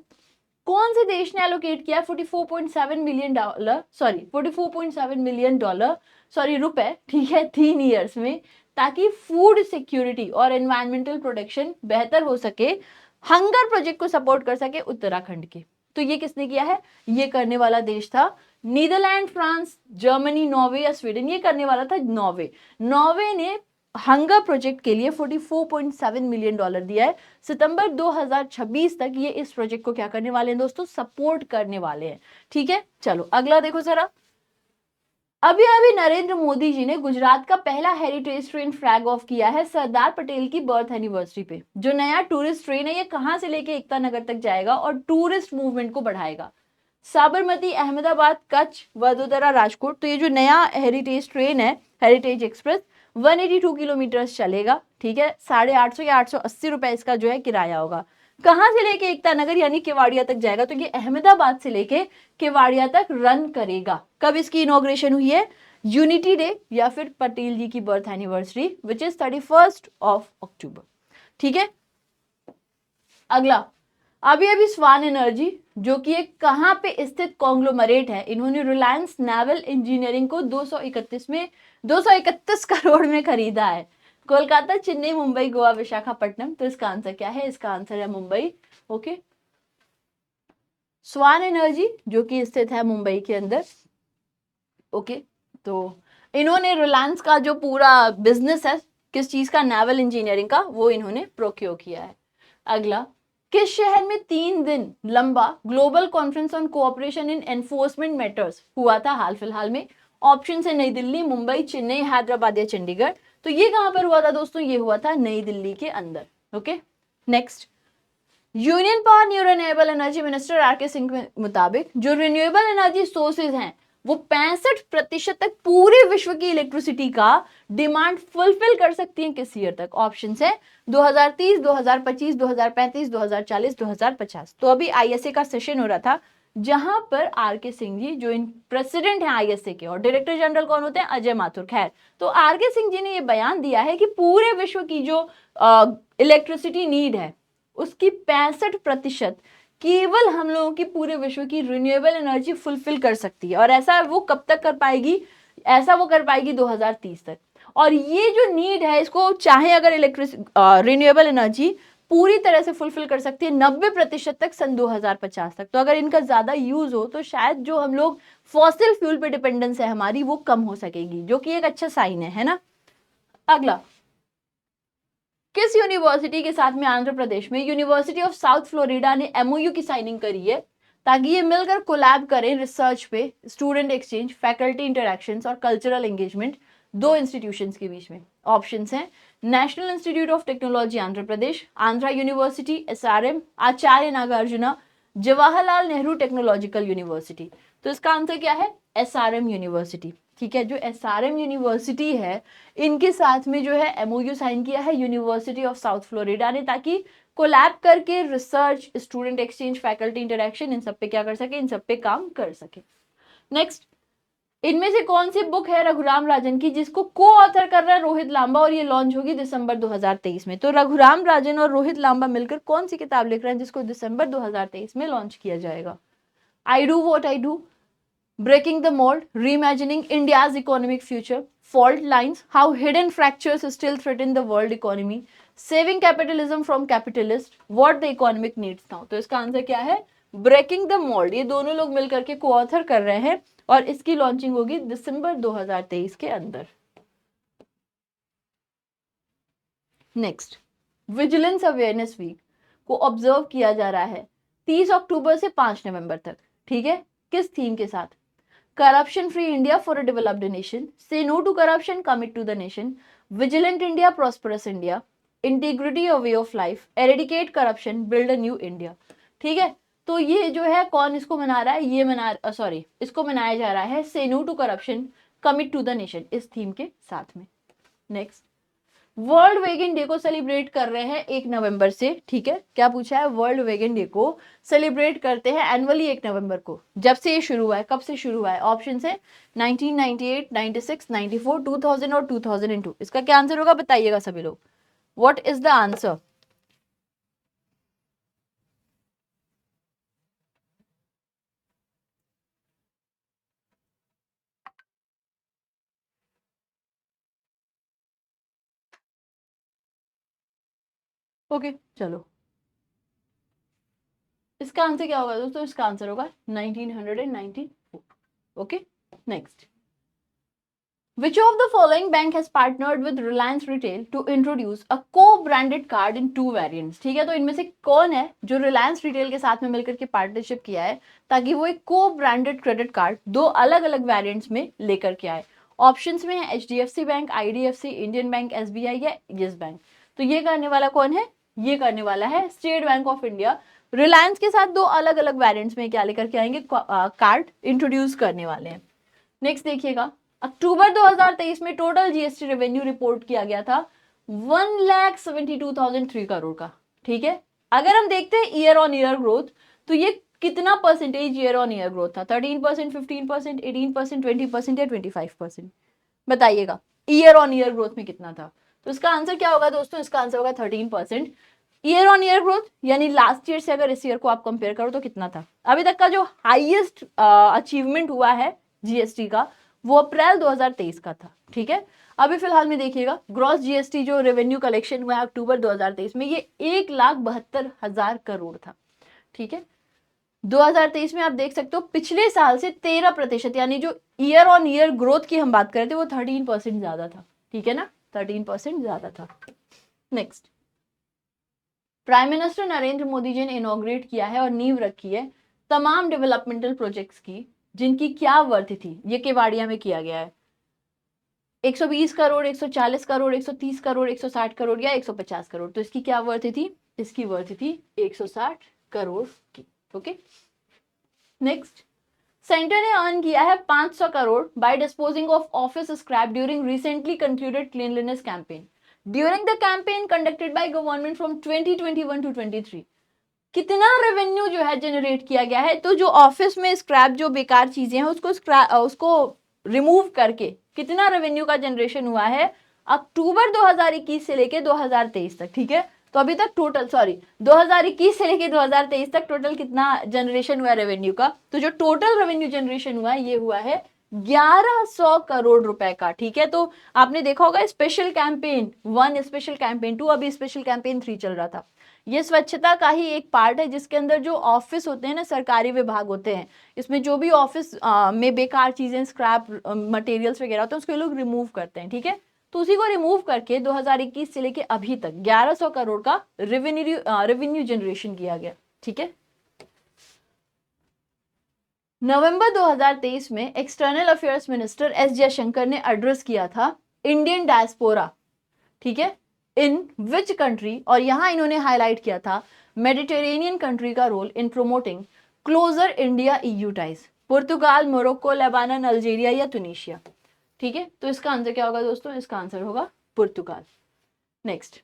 कौन से देश ने एलोकेट किया 44.7 million dollar, sorry 44.7 million dollar, sorry रुपए, ठीक है, 3 ईयर्स में, ताकि फूड सिक्योरिटी और एनवायरमेंटल प्रोटेक्शन बेहतर हो सके, हंगर प्रोजेक्ट को सपोर्ट कर सके उत्तराखंड के। तो ये किसने किया है? ये करने वाला देश था नीदरलैंड, फ्रांस, जर्मनी, नॉर्वे या स्वीडन। ये करने वाला था नॉर्वे। नॉर्वे ने हंगर प्रोजेक्ट के लिए 44.7 मिलियन डॉलर दिया है। सितंबर 2026 तक ये इस प्रोजेक्ट को क्या करने वाले हैं दोस्तों? सपोर्ट करने वाले हैं। ठीक है, चलो अगला देखो जरा। अभी अभी नरेंद्र मोदी जी ने गुजरात का पहला हेरिटेज ट्रेन फ्लैग ऑफ किया है सरदार पटेल की बर्थ एनिवर्सरी पे। जो नया टूरिस्ट ट्रेन है ये कहां से लेके एकता नगर तक जाएगा और टूरिस्ट मूवमेंट को बढ़ाएगा? साबरमती, अहमदाबाद, कच्छ, वडोदरा, राजकोट। तो ये जो नया हेरिटेज ट्रेन है, हेरिटेज एक्सप्रेस, 182 किलोमीटर चलेगा। ठीक है, 850 या 880 रुपए इसका जो है किराया होगा। कहां से लेके एकता नगर यानी केवाड़िया तक जाएगा? तो ये अहमदाबाद से लेके केवाड़िया तक रन करेगा। कब इसकी इनॉग्रेशन हुई है? यूनिटी डे या फिर पटेल जी की बर्थ एनिवर्सरी विच इज 31 अक्टूबर। ठीक है, अगला। अभी अभी स्वान एनर्जी, जो कि एक कहां पे स्थित कॉन्ग्लोमरेट है, इन्होंने रिलायंस नेवल इंजीनियरिंग को 231 करोड़ में खरीदा है। कोलकाता, चेन्नई, मुंबई, गोवा, विशाखापट्टनम। तो इसका आंसर क्या है? इसका आंसर है मुंबई। ओके, स्वान एनर्जी जो कि स्थित है मुंबई के अंदर। ओके, तो इन्होंने रिलायंस का जो पूरा बिजनेस है किस चीज का, नेवल इंजीनियरिंग का, वो इन्होंने प्रोक्योर किया है। अगला, किस शहर में 3 दिन लंबा global conference on cooperation in enforcement matters हुआ था हाल फिलहाल में? ऑप्शन है नई दिल्ली, मुंबई, चेन्नई, हैदराबाद या चंडीगढ़। तो ये कहां पर हुआ था दोस्तों? ये हुआ था नई दिल्ली के अंदर। Okay, next. Union power new renewable energy minister R K Singh के मुताबिक जो रिन्यूएबल एनर्जी सोर्सेज हैं वो 65% तक पूरे विश्व की इलेक्ट्रिसिटी का डिमांड फुलफिल कर सकती हैं किस ईयर तक? ऑप्शन है 2030, 2025, 2035, 2040, 2050। तो अभी आईएसए का सेशन हो रहा था जहां पर आर के सिंह जी जो इन प्रेसिडेंट हैं आईएसए के, और डायरेक्टर जनरल कौन होते हैं? अजय माथुर। खैर, तो आर के सिंह जी ने ये बयान दिया है कि पूरे विश्व की जो इलेक्ट्रिसिटी नीड है उसकी 65% केवल हम लोगों की पूरे विश्व की रिन्यूएबल एनर्जी फुलफिल कर सकती है। और ऐसा वो कब तक कर पाएगी? ऐसा वो कर पाएगी 2030 तक। और ये जो नीड है इसको चाहे अगर रिन्यूएबल एनर्जी पूरी तरह से फुलफिल कर सकती है 90% तक सन 2050 तक। तो अगर इनका ज्यादा यूज हो तो शायद जो हम लोग फॉसिल फ्यूल पे डिपेंडेंस है हमारी वो कम हो सकेगी, जो कि एक अच्छा साइन है ना। अगला, किस यूनिवर्सिटी के साथ में आंध्र प्रदेश में यूनिवर्सिटी ऑफ साउथ फ्लोरिडा ने एमओयू की साइनिंग करी है ताकि ये मिलकर कोलैब करें रिसर्च पे, स्टूडेंट एक्सचेंज, फैकल्टी इंटरैक्शंस और कल्चरल एंगेजमेंट दो इंस्टीट्यूशंस के बीच में? ऑप्शंस हैं national institute of technology Andhra Pradesh, Andhra university, SRM, Acharya Nagarjuna, Jawaharlal Nehru technological university. तो इसका आंसर क्या है? SRM university. ठीक है, जो एसआरएम यूनिवर्सिटी है इनके साथ में जो है एमओयू साइन किया है यूनिवर्सिटी ऑफ साउथ फ्लोरिडा ने, ताकि कोलैब करके research, student exchange, faculty interaction, इन सब पे क्या कर सके? इन सब पे काम कर सके। नेक्स्ट, इनमें से कौन सी बुक है रघुराम राजन की जिसको को ऑथर कर रहा है रोहित लांबा और ये लॉन्च होगी दिसंबर 2023 में? तो रघुराम राजन और रोहित लांबा मिलकर कौन सी किताब लिख रहे हैं जिसको दिसंबर 2023 में लॉन्च किया जाएगा? I do what I do, Breaking the Mold, Reimagining India's Economic Future, Fault Lines, How Hidden Fractures Still Threaten the World Economy, Saving Capitalism from Capitalists, What the Economic Needs Now। तो इसका आंसर क्या है? Breaking the Mold। ये दोनों लोग मिलकर के को-ऑथर कर रहे हैं और इसकी लॉन्चिंग होगी दिसंबर 2023 के अंदर। नेक्स्ट, विजिलेंस अवेयरनेस वीक को ऑब्जर्व किया जा रहा है 30 अक्टूबर से 5 नवंबर तक। ठीक है, किस थीम के साथ? Corruption free India for a developed nation, से no to corruption, commit to the nation, vigilant India, prosperous India, integrity of way of life, eradicate corruption, build a new India. ठीक है, तो ये जो है कौन इसको मना रहा है? ये इसको मनाया जा रहा है say no to corruption, commit to the nation, इस थीम के साथ में। नेक्स्ट, वर्ल्ड वेगन डे को सेलिब्रेट कर रहे हैं 1 नवंबर से। ठीक है, क्या पूछा है? वर्ल्ड वेगन डे को सेलिब्रेट करते हैं एनुअली 1 नवंबर को। जब से ये शुरू हुआ है, कब से शुरू हुआ है? ऑप्शन है 1998, 96, 94, 2000 और 2002। इसका क्या आंसर होगा बताइएगा सभी लोग। What is the answer? Okay चलो, इसका आंसर क्या होगा दोस्तों? इसका आंसर होगा 1994। Okay next, which of the following bank has partnered with Reliance Retail to introduce a co-branded card in 2 variants? ठीक है, तो इनमें से कौन है जो रिलायंस रिटेल के साथ में मिलकर के पार्टनरशिप किया है ताकि वो एक को ब्रांडेड क्रेडिट कार्ड 2 अलग अलग वेरिएंट्स में लेकर के आए? ऑप्शंस में है HDFC bank, IDFC, Indian bank, SBI या येस बैंक। तो ये करने वाला कौन है? ये करने वाला है state bank of India. Reliance के साथ 2 अलग अलग वेरिएंट्स में क्या लेकर के आएंगे? कार्ड इंट्रोड्यूस करने वाले हैं। नेक्स्ट देखिएगा, अक्टूबर 2023 में टोटल जीएसटी रेवेन्यू रिपोर्ट किया गया था 1,72,003 करोड़ का। ठीक है, अगर हम देखते हैं ईयर ऑन ईयर ग्रोथ, तो ये कितना percentage year on year growth था? 13%, 15%, 18%, 20% या 25%? बताइएगा ईयर ऑन ईयर ग्रोथ में कितना था? तो इसका आंसर क्या होगा दोस्तों? इसका आंसर होगा 13%। ईयर ऑन ईयर ग्रोथ यानी लास्ट ईयर से अगर इस ईयर को आप कंपेयर करो तो कितना था? अभी तक का जो हाईएस्ट अचीवमेंट हुआ है जीएसटी का वो अप्रैल 2023 का था। ठीक है, अभी फिलहाल में देखिएगा ग्रॉस जीएसटी जो रेवेन्यू कलेक्शन हुआ है अक्टूबर 2023 में, ये 1,72,000 करोड़ था। ठीक है, 2023 में आप देख सकते हो पिछले साल से 13% यानी जो ईयर ऑन ईयर ग्रोथ की हम बात कर रहे थे वो 13% ज्यादा था। ठीक है ना, 13% ज्यादा था। Next, prime minister Narendra Modi ji ने इनॉग्रेट किया है और नींव रखी है तमाम डेवलपमेंटल प्रोजेक्ट्स की जिनकी क्या वर्थ थी? ये केवाड़िया में किया गया है। 120 करोड़, 140 करोड़, 130 करोड़, 160 करोड़ या 150 करोड़। तो इसकी क्या वर्थ थी? इसकी वर्थ थी 160 करोड़ की। ओके नेक्स्ट, सेंटर ने अर्न किया है 500 crore by disposing of office scrap during recently concluded cleanliness campaign during the campaign conducted by government from 2021 to 23। कितना रेवेन्यू जो है जनरेट किया गया है? तो जो ऑफिस में स्क्रैप जो बेकार चीजें हैं उसको रिमूव करके कितना रेवेन्यू का जनरेशन हुआ है अक्टूबर 2021 से लेके 2023 तक? ठीक है, तो अभी तक टोटल 2021 से लेके 2023 तक टोटल कितना जनरेशन हुआ रेवेन्यू का? तो जो टोटल रेवेन्यू जनरेशन हुआ है ये हुआ है 1100 करोड़ रुपए का। ठीक है, तो आपने देखा होगा स्पेशल कैंपेन 1, स्पेशल कैंपेन 2, अभी स्पेशल कैंपेन 3 चल रहा था। ये स्वच्छता का ही एक पार्ट है जिसके अंदर जो ऑफिस होते हैं ना, सरकारी विभाग होते हैं, इसमें जो भी ऑफिस में बेकार चीजें स्क्रैप मटेरियल्स वगैरह होते हैं उसको लोग रिमूव करते हैं। ठीक है, तो उसी को रिमूव करके 2021 से लेके अभी तक 1100 करोड़ का रेवेन्यू जनरेशन किया गया। ठीक है, नवंबर 2023 में external affairs minister S Jaishankar ने एड्रेस किया था इंडियन डायस्पोरा। ठीक है, इन विच कंट्री, और यहां इन्होंने हाईलाइट किया था मेडिटेरेनियन कंट्री का role in promoting closer India EU ties. पुर्तगाल, मोरक्को, लेबानन, अल्जीरिया या तुनिशिया? ठीक है, तो इसका आंसर क्या होगा दोस्तों? इसका आंसर होगा पुर्तगाल। नेक्स्ट,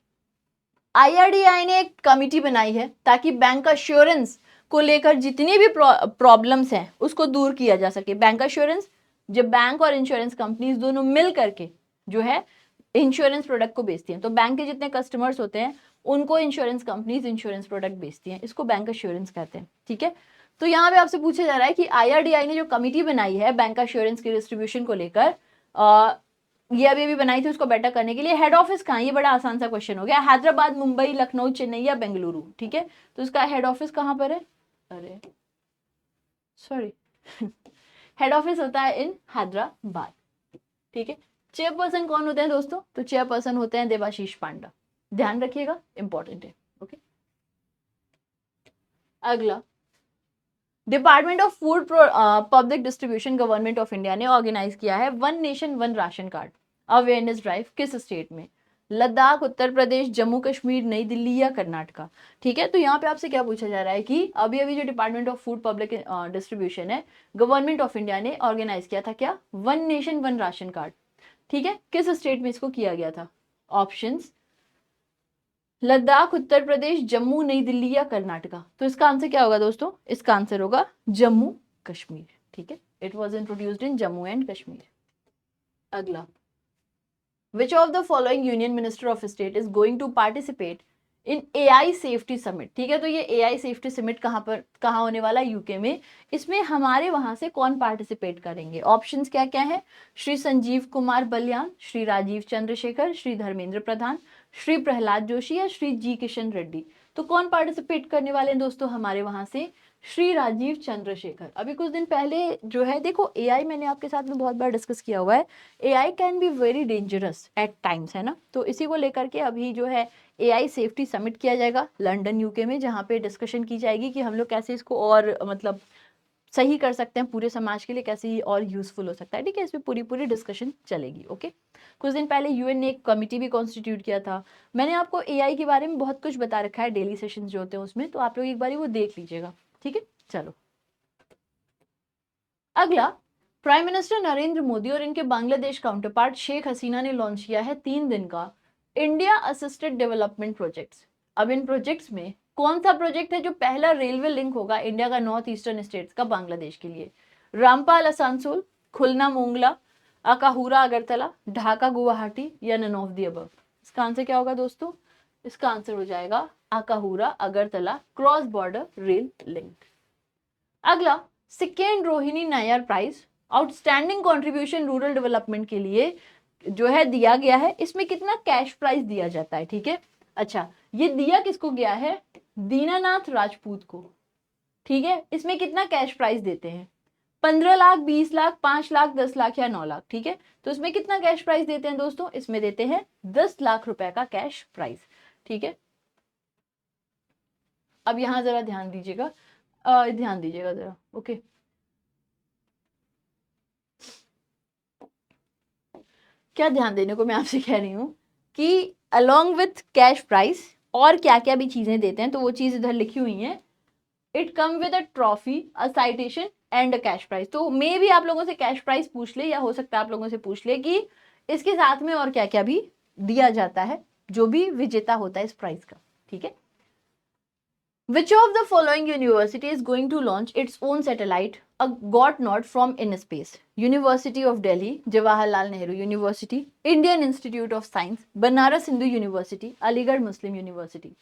IRDAI ने एक कमिटी बनाई है ताकि बैंक अश्योरेंस को लेकर जितनी भी प्रॉब्लम्स हैं उसको दूर किया जा सके। बैंक अश्योरेंस, जब बैंक और इंश्योरेंस कंपनीज दोनों मिल करके जो है इंश्योरेंस प्रोडक्ट को बेचती हैं, तो बैंक के जितने कस्टमर्स होते हैं उनको इंश्योरेंस कंपनीज इंश्योरेंस प्रोडक्ट बेचती हैं, इसको बैंक अश्योरेंस कहते हैं। ठीक है, तो यहाँ पे आपसे पूछा जा रहा है कि IRDAI ने जो कमिटी बनाई है बैंक अश्योरेंस के डिस्ट्रीब्यूशन को लेकर, ये अभी बनाई थी उसको बेटर करने के लिए, हेड ऑफिस कहाँ? ये बड़ा आसान सा क्वेश्चन हो गया। हैदराबाद, मुंबई, लखनऊ, चेन्नई या बेंगलुरु? ठीक है, तो इसका हेड ऑफिस कहाँ पर है? अरे सॉरी हेड ऑफिस होता है इन हैदराबाद। ठीक है, चेयरपर्सन कौन होते हैं दोस्तों? तो चेयरपर्सन होते हैं देवाशीष पांडा, ध्यान रखिएगा, इंपॉर्टेंट है। ओके, अगला, department of food public distribution government of India ने ऑर्गेनाइज किया है 1 nation 1 ration card awareness drive किस स्टेट में? लद्दाख, उत्तर प्रदेश, जम्मू कश्मीर, नई दिल्ली या कर्नाटका? ठीक है, तो यहाँ पे आपसे क्या पूछा जा रहा है कि अभी अभी जो department of food public distribution है गवर्नमेंट ऑफ इंडिया ने ऑर्गेनाइज किया था क्या? 1 नेशन 1 राशन कार्ड। ठीक है, किस स्टेट में इसको किया गया था? ऑप्शंस, लद्दाख, उत्तर प्रदेश, जम्मू, नई दिल्ली या कर्नाटका? तो इसका आंसर क्या होगा दोस्तों? इसका आंसर होगा जम्मू कश्मीर। ठीक है, it was introduced in Jammu and Kashmir. अगला, which of the following union minister of state is going to participate in AI safety summit? ठीक है, तो ये AI सेफ्टी समिट कहाँ होने वाला है? यूके में। इसमें हमारे वहां से कौन पार्टिसिपेट करेंगे? ऑप्शंस क्या क्या है? श्री संजीव कुमार बलियान, श्री राजीव चंद्रशेखर, श्री धर्मेंद्र प्रधान, श्री प्रहलाद जोशी या श्री जी किशन रेड्डी? तो कौन पार्टिसिपेट करने वाले हैं दोस्तों हमारे वहां से? श्री राजीव चंद्रशेखर। अभी कुछ दिन पहले जो है देखो एआई मैंने आपके साथ में बहुत बार डिस्कस किया हुआ है, AI can be very dangerous at times, है ना। तो इसी को लेकर के अभी जो है एआई सेफ्टी समिट किया जाएगा लंदन यूके में, जहाँ पे डिस्कशन की जाएगी कि हम लोग कैसे इसको और मतलब सही कर सकते हैं पूरे समाज के लिए, कैसे ये और यूजफुल हो सकता है, ठीक है। इसमें पूरी डिस्कशन चलेगी, ओके। कुछ दिन पहले यूएन ने एक कमिटी भी कॉन्स्टिट्यूट किया था। मैंने आपको एआई के बारे में बहुत कुछ बता रखा है डेली सेशंस जो होते हैं उसमें, तो आप लोग एक बार वो देख लीजिएगा, ठीक है। चलो अगला, प्राइम मिनिस्टर नरेंद्र मोदी और इनके बांग्लादेश काउंटरपार्ट शेख हसीना ने लॉन्च किया है 3 दिन का इंडिया असिस्टेड डेवलपमेंट प्रोजेक्ट्स। अब इन प्रोजेक्ट्स में कौन सा प्रोजेक्ट है जो पहला रेलवे लिंक होगा इंडिया का नॉर्थ ईस्टर्न स्टेट्स का बांग्लादेश के लिए? रामपाल आसानसोल, खुलना मोंगला, अकाहुरा अगरतला, ढाका गुवाहाटी या नन ऑफ द अबव? इसका आंसर क्या होगा दोस्तों? इसका आंसर हो जाएगा Akhaura Agartala cross border rail link. अगला, second Rohini Nayar prize outstanding contribution rural development के लिए जो है दिया गया है। इसमें कितना कैश प्राइज दिया जाता है, ठीक है। अच्छा, ये दिया किसको गया है? दीनानाथ राजपूत को, ठीक है। इसमें कितना कैश प्राइज देते हैं? 15 लाख, 20 लाख, 5 लाख, 10 लाख या 9 लाख, ठीक है। तो इसमें कितना कैश प्राइज देते हैं दोस्तों? इसमें देते हैं 10 लाख रुपए का कैश प्राइज, ठीक है। अब यहां जरा ध्यान दीजिएगा, जरा, ओके। क्या ध्यान देने को मैं आपसे कह रही हूँ कि अलोंग विथ कैश प्राइस और क्या क्या भी चीजें देते हैं, तो वो चीज इधर लिखी हुई है। It come with a trophy, a citation and a cash price. तो मे भी आप लोगों से कैश प्राइस पूछ ले, या हो सकता है आप लोगों से पूछ ले कि इसके साथ में और क्या क्या भी दिया जाता है जो भी विजेता होता है इस प्राइस का, ठीक है। Which of the following university is going to launch its own satellite, a got not from in space? University of Delhi, Jawaharlal Nehru University, Indian Institute of Science, Banaras Hindu University, Aligarh Muslim University?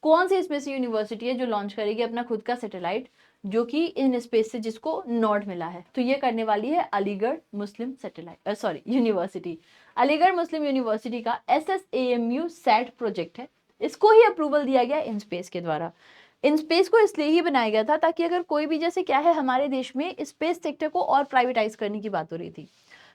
कौन सी इसमें से यूनिवर्सिटी है जो लॉन्च करेगी अपना खुद का सैटेलाइट जो कि इन स्पेस से जिसको नॉड मिला है? तो ये करने वाली है अलीगढ़ मुस्लिम सैटेलाइट यूनिवर्सिटी। अलीगढ़ मुस्लिम यूनिवर्सिटी का SSAMU सैट प्रोजेक्ट है, इसको ही अप्रूवल दिया गया इन स्पेस के द्वारा। इन स्पेस को इसलिए ही बनाया गया था ताकि अगर कोई भी, जैसे क्या है हमारे देश में स्पेस सेक्टर को और प्राइवेटाइज करने की बात हो रही थी,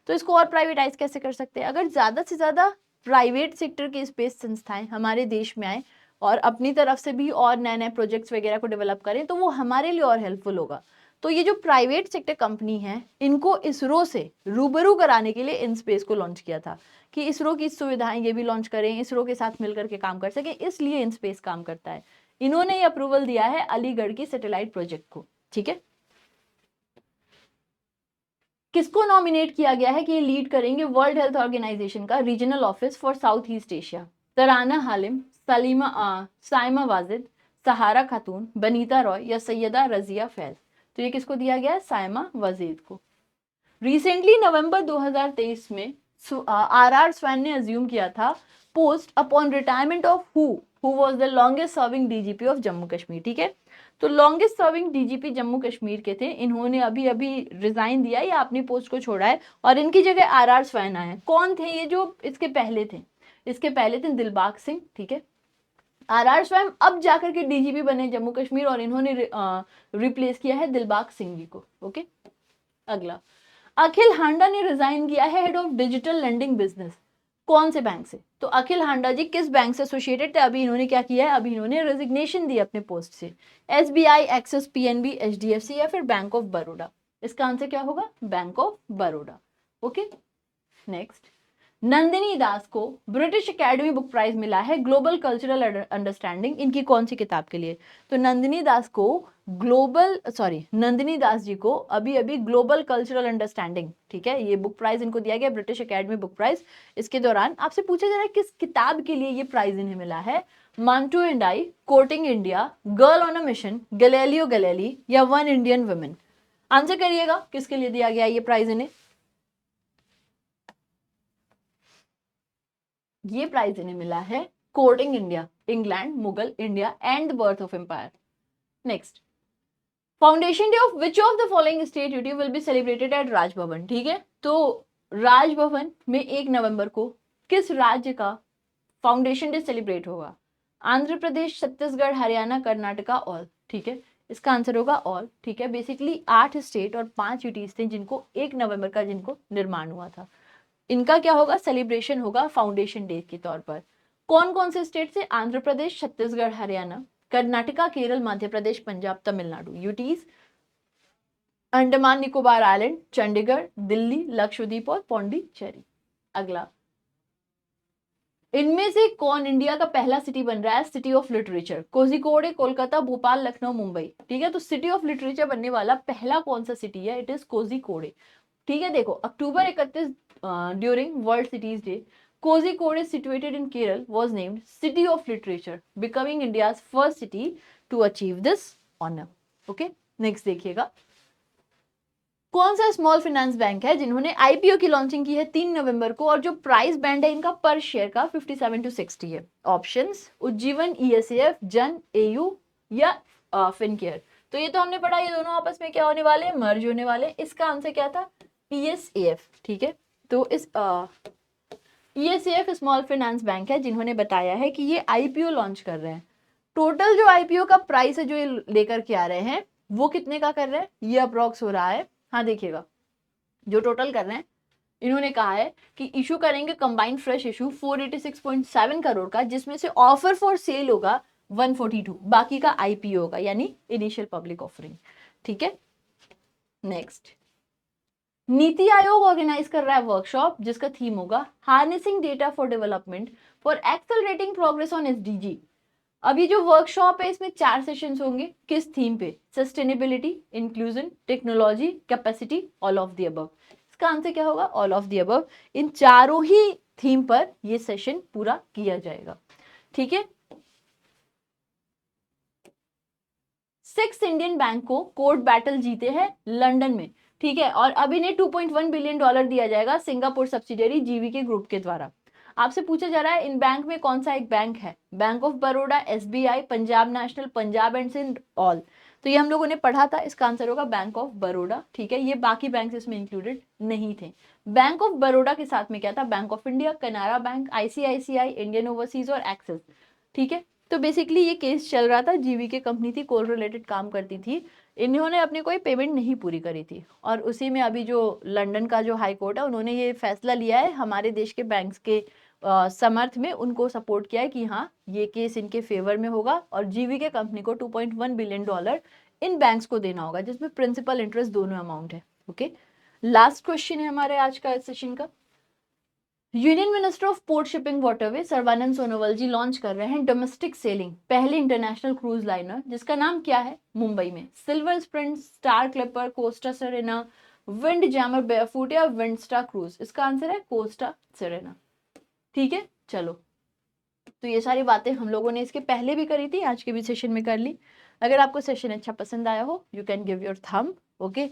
तो इसको और प्राइवेटाइज कैसे कर सकते हैं? अगर ज्यादा से ज्यादा प्राइवेट सेक्टर की स्पेस संस्थाएं हमारे देश में आए और अपनी तरफ से भी और नए नए प्रोजेक्ट्स वगैरह को डेवलप करें, तो वो हमारे लिए और हेल्पफुल होगा। तो ये जो प्राइवेट सेक्टर कंपनी है, इनको इसरो से रूबरू कराने के लिए इन स्पेस को लॉन्च किया था कि इसरो की सुविधाएं ये भी लॉन्च करें, इसरो के साथ मिलकर के काम कर सके, इसलिए इन स्पेस काम करता है। इन्होंने ये अप्रूवल दिया है अलीगढ़ की सैटेलाइट प्रोजेक्ट को, ठीक है। किसको नॉमिनेट किया गया है कि ये लीड करेंगे वर्ल्ड हेल्थ ऑर्गेनाइजेशन का regional office for South East Asia? Tarana Halim, Saima Wazed, Sahara Khatun, Banita Roy या सैयदा रजिया फैज? तो ये किसको दिया गया है? साइमा वाजिद को। रिसेंटली नवंबर 2023 में RR स्वैन ने अज्यूम किया था post upon retirement of who was the longest serving DGP of Jammu Kashmir, ठीक है। तो longest serving DGP Jammu Kashmir के थे, इन्होंने अभी अभी रिजाइन दिया या अपनी पोस्ट को छोड़ा है और इनकी जगह RR स्वैन आए हैं। कौन थे ये जो इसके पहले थे? इसके पहले थे दिलबाग सिंह, ठीक है। RR स्वैन अब जाकर के डीजीपी बने जम्मू कश्मीर और इन्होंने रिप्लेस किया है दिलबाग सिंह जी को, ओके। अगला, अखिल हांडा ने रिजाइन किया है head of digital lending business, कौन से बैंक से? तो अखिल हांडा जी किस बैंक से एसोसिएटेड थे? अभी इन्होंने क्या किया है? अभी इन्होंने रेजिग्नेशन दी अपने पोस्ट से। SBI, एक्सिस, PNB, HDFC या फिर बैंक ऑफ बड़ौदा? इसका आंसर क्या होगा? Bank of Baroda, okay. Next, Nandini Das को ब्रिटिश एकेडमी बुक प्राइज मिला है ग्लोबल कल्चरल अंडरस्टैंडिंग, इनकी कौन सी किताब के लिए? तो नंदिनी दास जी को अभी अभी ग्लोबल कल्चरल अंडरस्टैंडिंग, ठीक है, ये बुक प्राइज इनको दिया गया, ब्रिटिश एकेडमी बुक प्राइज। इसके दौरान आपसे पूछा जा रहा है किस किताब के लिए ये प्राइज इन्हें मिला है? Manto and I, courting India, girl on a mission, Galileo Galilei या वन इंडियन वुमेन? आंसर करिएगा किसके लिए दिया गया ये प्राइज इन्हें? ये प्राइज इन्हें मिला है coating India, England, Mughal, India and the birth of empire. Next, foundation day of which of the following state duty will be celebrated at Raj Bhavan, ठीक है। तो राजभवन में 1 नवंबर को किस राज्य का फाउंडेशन डे सेलिब्रेट होगा? आंध्र प्रदेश, छत्तीसगढ़, हरियाणा, कर्नाटका, ऑल। ठीक है, इसका आंसर होगा ऑल। ठीक है, बेसिकली 8 स्टेट और 5 यूटीज थे जिनको 1 नवंबर का जिनको निर्माण हुआ था। इनका क्या होगा? सेलिब्रेशन होगा फाउंडेशन डे के तौर पर। कौन कौन से स्टेट से? आंध्र प्रदेश, छत्तीसगढ़, हरियाणा, कर्नाटका, केरल, मध्य प्रदेश, पंजाब, तमिलनाडु। यूटीज अंडमान निकोबार आइलैंड, चंडीगढ़, दिल्ली, लक्षद्वीप और पौंडीचेरी। अगला, इनमें से कौन इंडिया का पहला सिटी बन रहा है city of literature? Kozhikode, Kolkata, Bhopal, Lucknow, Mumbai. ठीक है, तो सिटी ऑफ लिटरेचर बनने वाला पहला कौन सा सिटी है? It is Kozhikode. ठीक है, देखो अक्टूबर 31 during world cities day, Kozhikode is situated in Kerala, was named City of Literature, becoming India's first city to achieve this honor. Okay, next देखिएगा, कौन सा स्मॉल फाइनेंस बैंक है जिन्होंने आईपीओ की लॉन्चिंग की है 3 नवंबर को और जो प्राइस बैंड है इनका पर शेयर का 57 to 60 है? ऑप्शंस, उज्जीवन, ईएसएफ, जन, एयू या फिनकेयर। तो ये तो हमने पढ़ा, ये दोनों आपस में क्या होने वाले हैं? मर्ज होने वाले। इसका आंसर क्या था? ईएसएफ। ठीक है, तो इस ईएसएफ स्मॉल फाइनेंस बैंक है जिन्होंने बताया है कि ये आईपीओ लॉन्च कर रहे हैं। टोटल जो आईपीओ का प्राइस है जो ये लेकर के आ रहे हैं वो कितने का कर रहे हैं? ये अप्रॉक्स हो रहा है, हाँ देखिएगा, जो टोटल कर रहे हैं इन्होंने कहा है कि इशू करेंगे कंबाइंड फ्रेश इशू 486.7 करोड़ का, जिसमें से ऑफर फॉर सेल होगा 142, बाकी का आईपीओ होगा, यानी इनिशियल पब्लिक ऑफरिंग। ठीक है, नेक्स्ट, नीति आयोग ऑर्गेनाइज कर रहा है वर्कशॉप जिसका थीम होगा harnessing data for development for accelerating progress on SDG. अब ये जो वर्कशॉप है इसमें 4 सेशंस होंगे, किस थीम पे? Sustainability, inclusion, technology, capacity, all of the above. इसका आंसर क्या होगा? All of the above. इन चारों ही थीम पर ये सेशन पूरा किया जाएगा। ठीक है, 6 इंडियन बैंक को कोर्ट बैटल जीते हैं लंदन में। ठीक है, और अब इन्हें $2.1 बिलियन दिया जाएगा सिंगापुर सब्सिडियरी जीवीके ग्रुप के द्वारा। आपसे पूछा जा रहा है इन बैंक में कौन सा एक बैंक है? Bank of Baroda, SBI, Punjab National, Punjab and Sindh, all. तो ये हम लोगों ने पढ़ा था, इसका आंसर होगा बैंक ऑफ बड़ौदा। ठीक है, ये बाकी बैंक इसमें इंक्लूडेड नहीं थे। बैंक ऑफ बड़ौदा के साथ में क्या था? Bank of India, Canara bank, ICICI, Indian overseas और एक्सिस। ठीक है, तो बेसिकली ये केस चल रहा था, जीवीके कंपनी थी, कोल रिलेटेड काम करती थी, इन्होंने अपनी कोई पेमेंट नहीं पूरी करी थी और उसी में अभी जो लंदन का जो हाई कोर्ट है उन्होंने ये फैसला लिया है हमारे देश के बैंक्स के समर्थ में, उनको सपोर्ट किया है कि हाँ ये केस इनके फेवर में होगा और जीवीके कंपनी को $2.1 बिलियन इन बैंक्स को देना होगा, जिसमें प्रिंसिपल इंटरेस्ट दोनों अमाउंट है। ओके, लास्ट क्वेश्चन है हमारे आज का इस सेशन का। Union minister of port shipping waterway Sarbananda Sonowal ji launch कर रहे हैं डोमेस्टिक सेलिंग पहले इंटरनेशनल क्रूज लाइनर, जिसका नाम क्या है? मुंबई में Silver Sprint, Star Clipper, Costa Serena, Windjammer, Barefoot या विंडस्टार क्रूज। इसका आंसर है कोस्टा सेरेना। ठीक है, चलो, तो ये सारी बातें हम लोगों ने इसके पहले भी करी थी, आज के भी सेशन में कर ली। अगर आपको सेशन अच्छा पसंद आया हो you can give your thumb. Okay,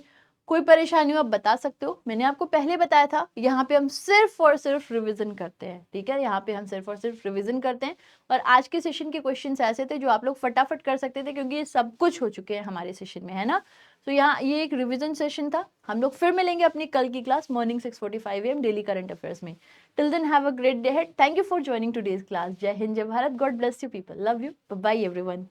कोई परेशानी हो आप बता सकते हो। मैंने आपको पहले बताया था यहाँ पे हम सिर्फ और सिर्फ रिवीजन करते हैं। ठीक है, यहाँ पे हम सिर्फ और सिर्फ रिवीजन करते हैं और आज के सेशन के क्वेश्चंस ऐसे थे जो आप लोग फटाफट कर सकते थे क्योंकि ये सब कुछ हो चुके हैं हमारे सेशन में, है ना। तो यहाँ ये एक रिवीजन सेशन था। हम लोग फिर मिलेंगे अपनी कल की class morning 6:45 AM daily current affairs में। Till then have a great day ahead. Thank you for joining today's class. जय हिंद, जय Bharat, God bless you people, love you, bye everyone.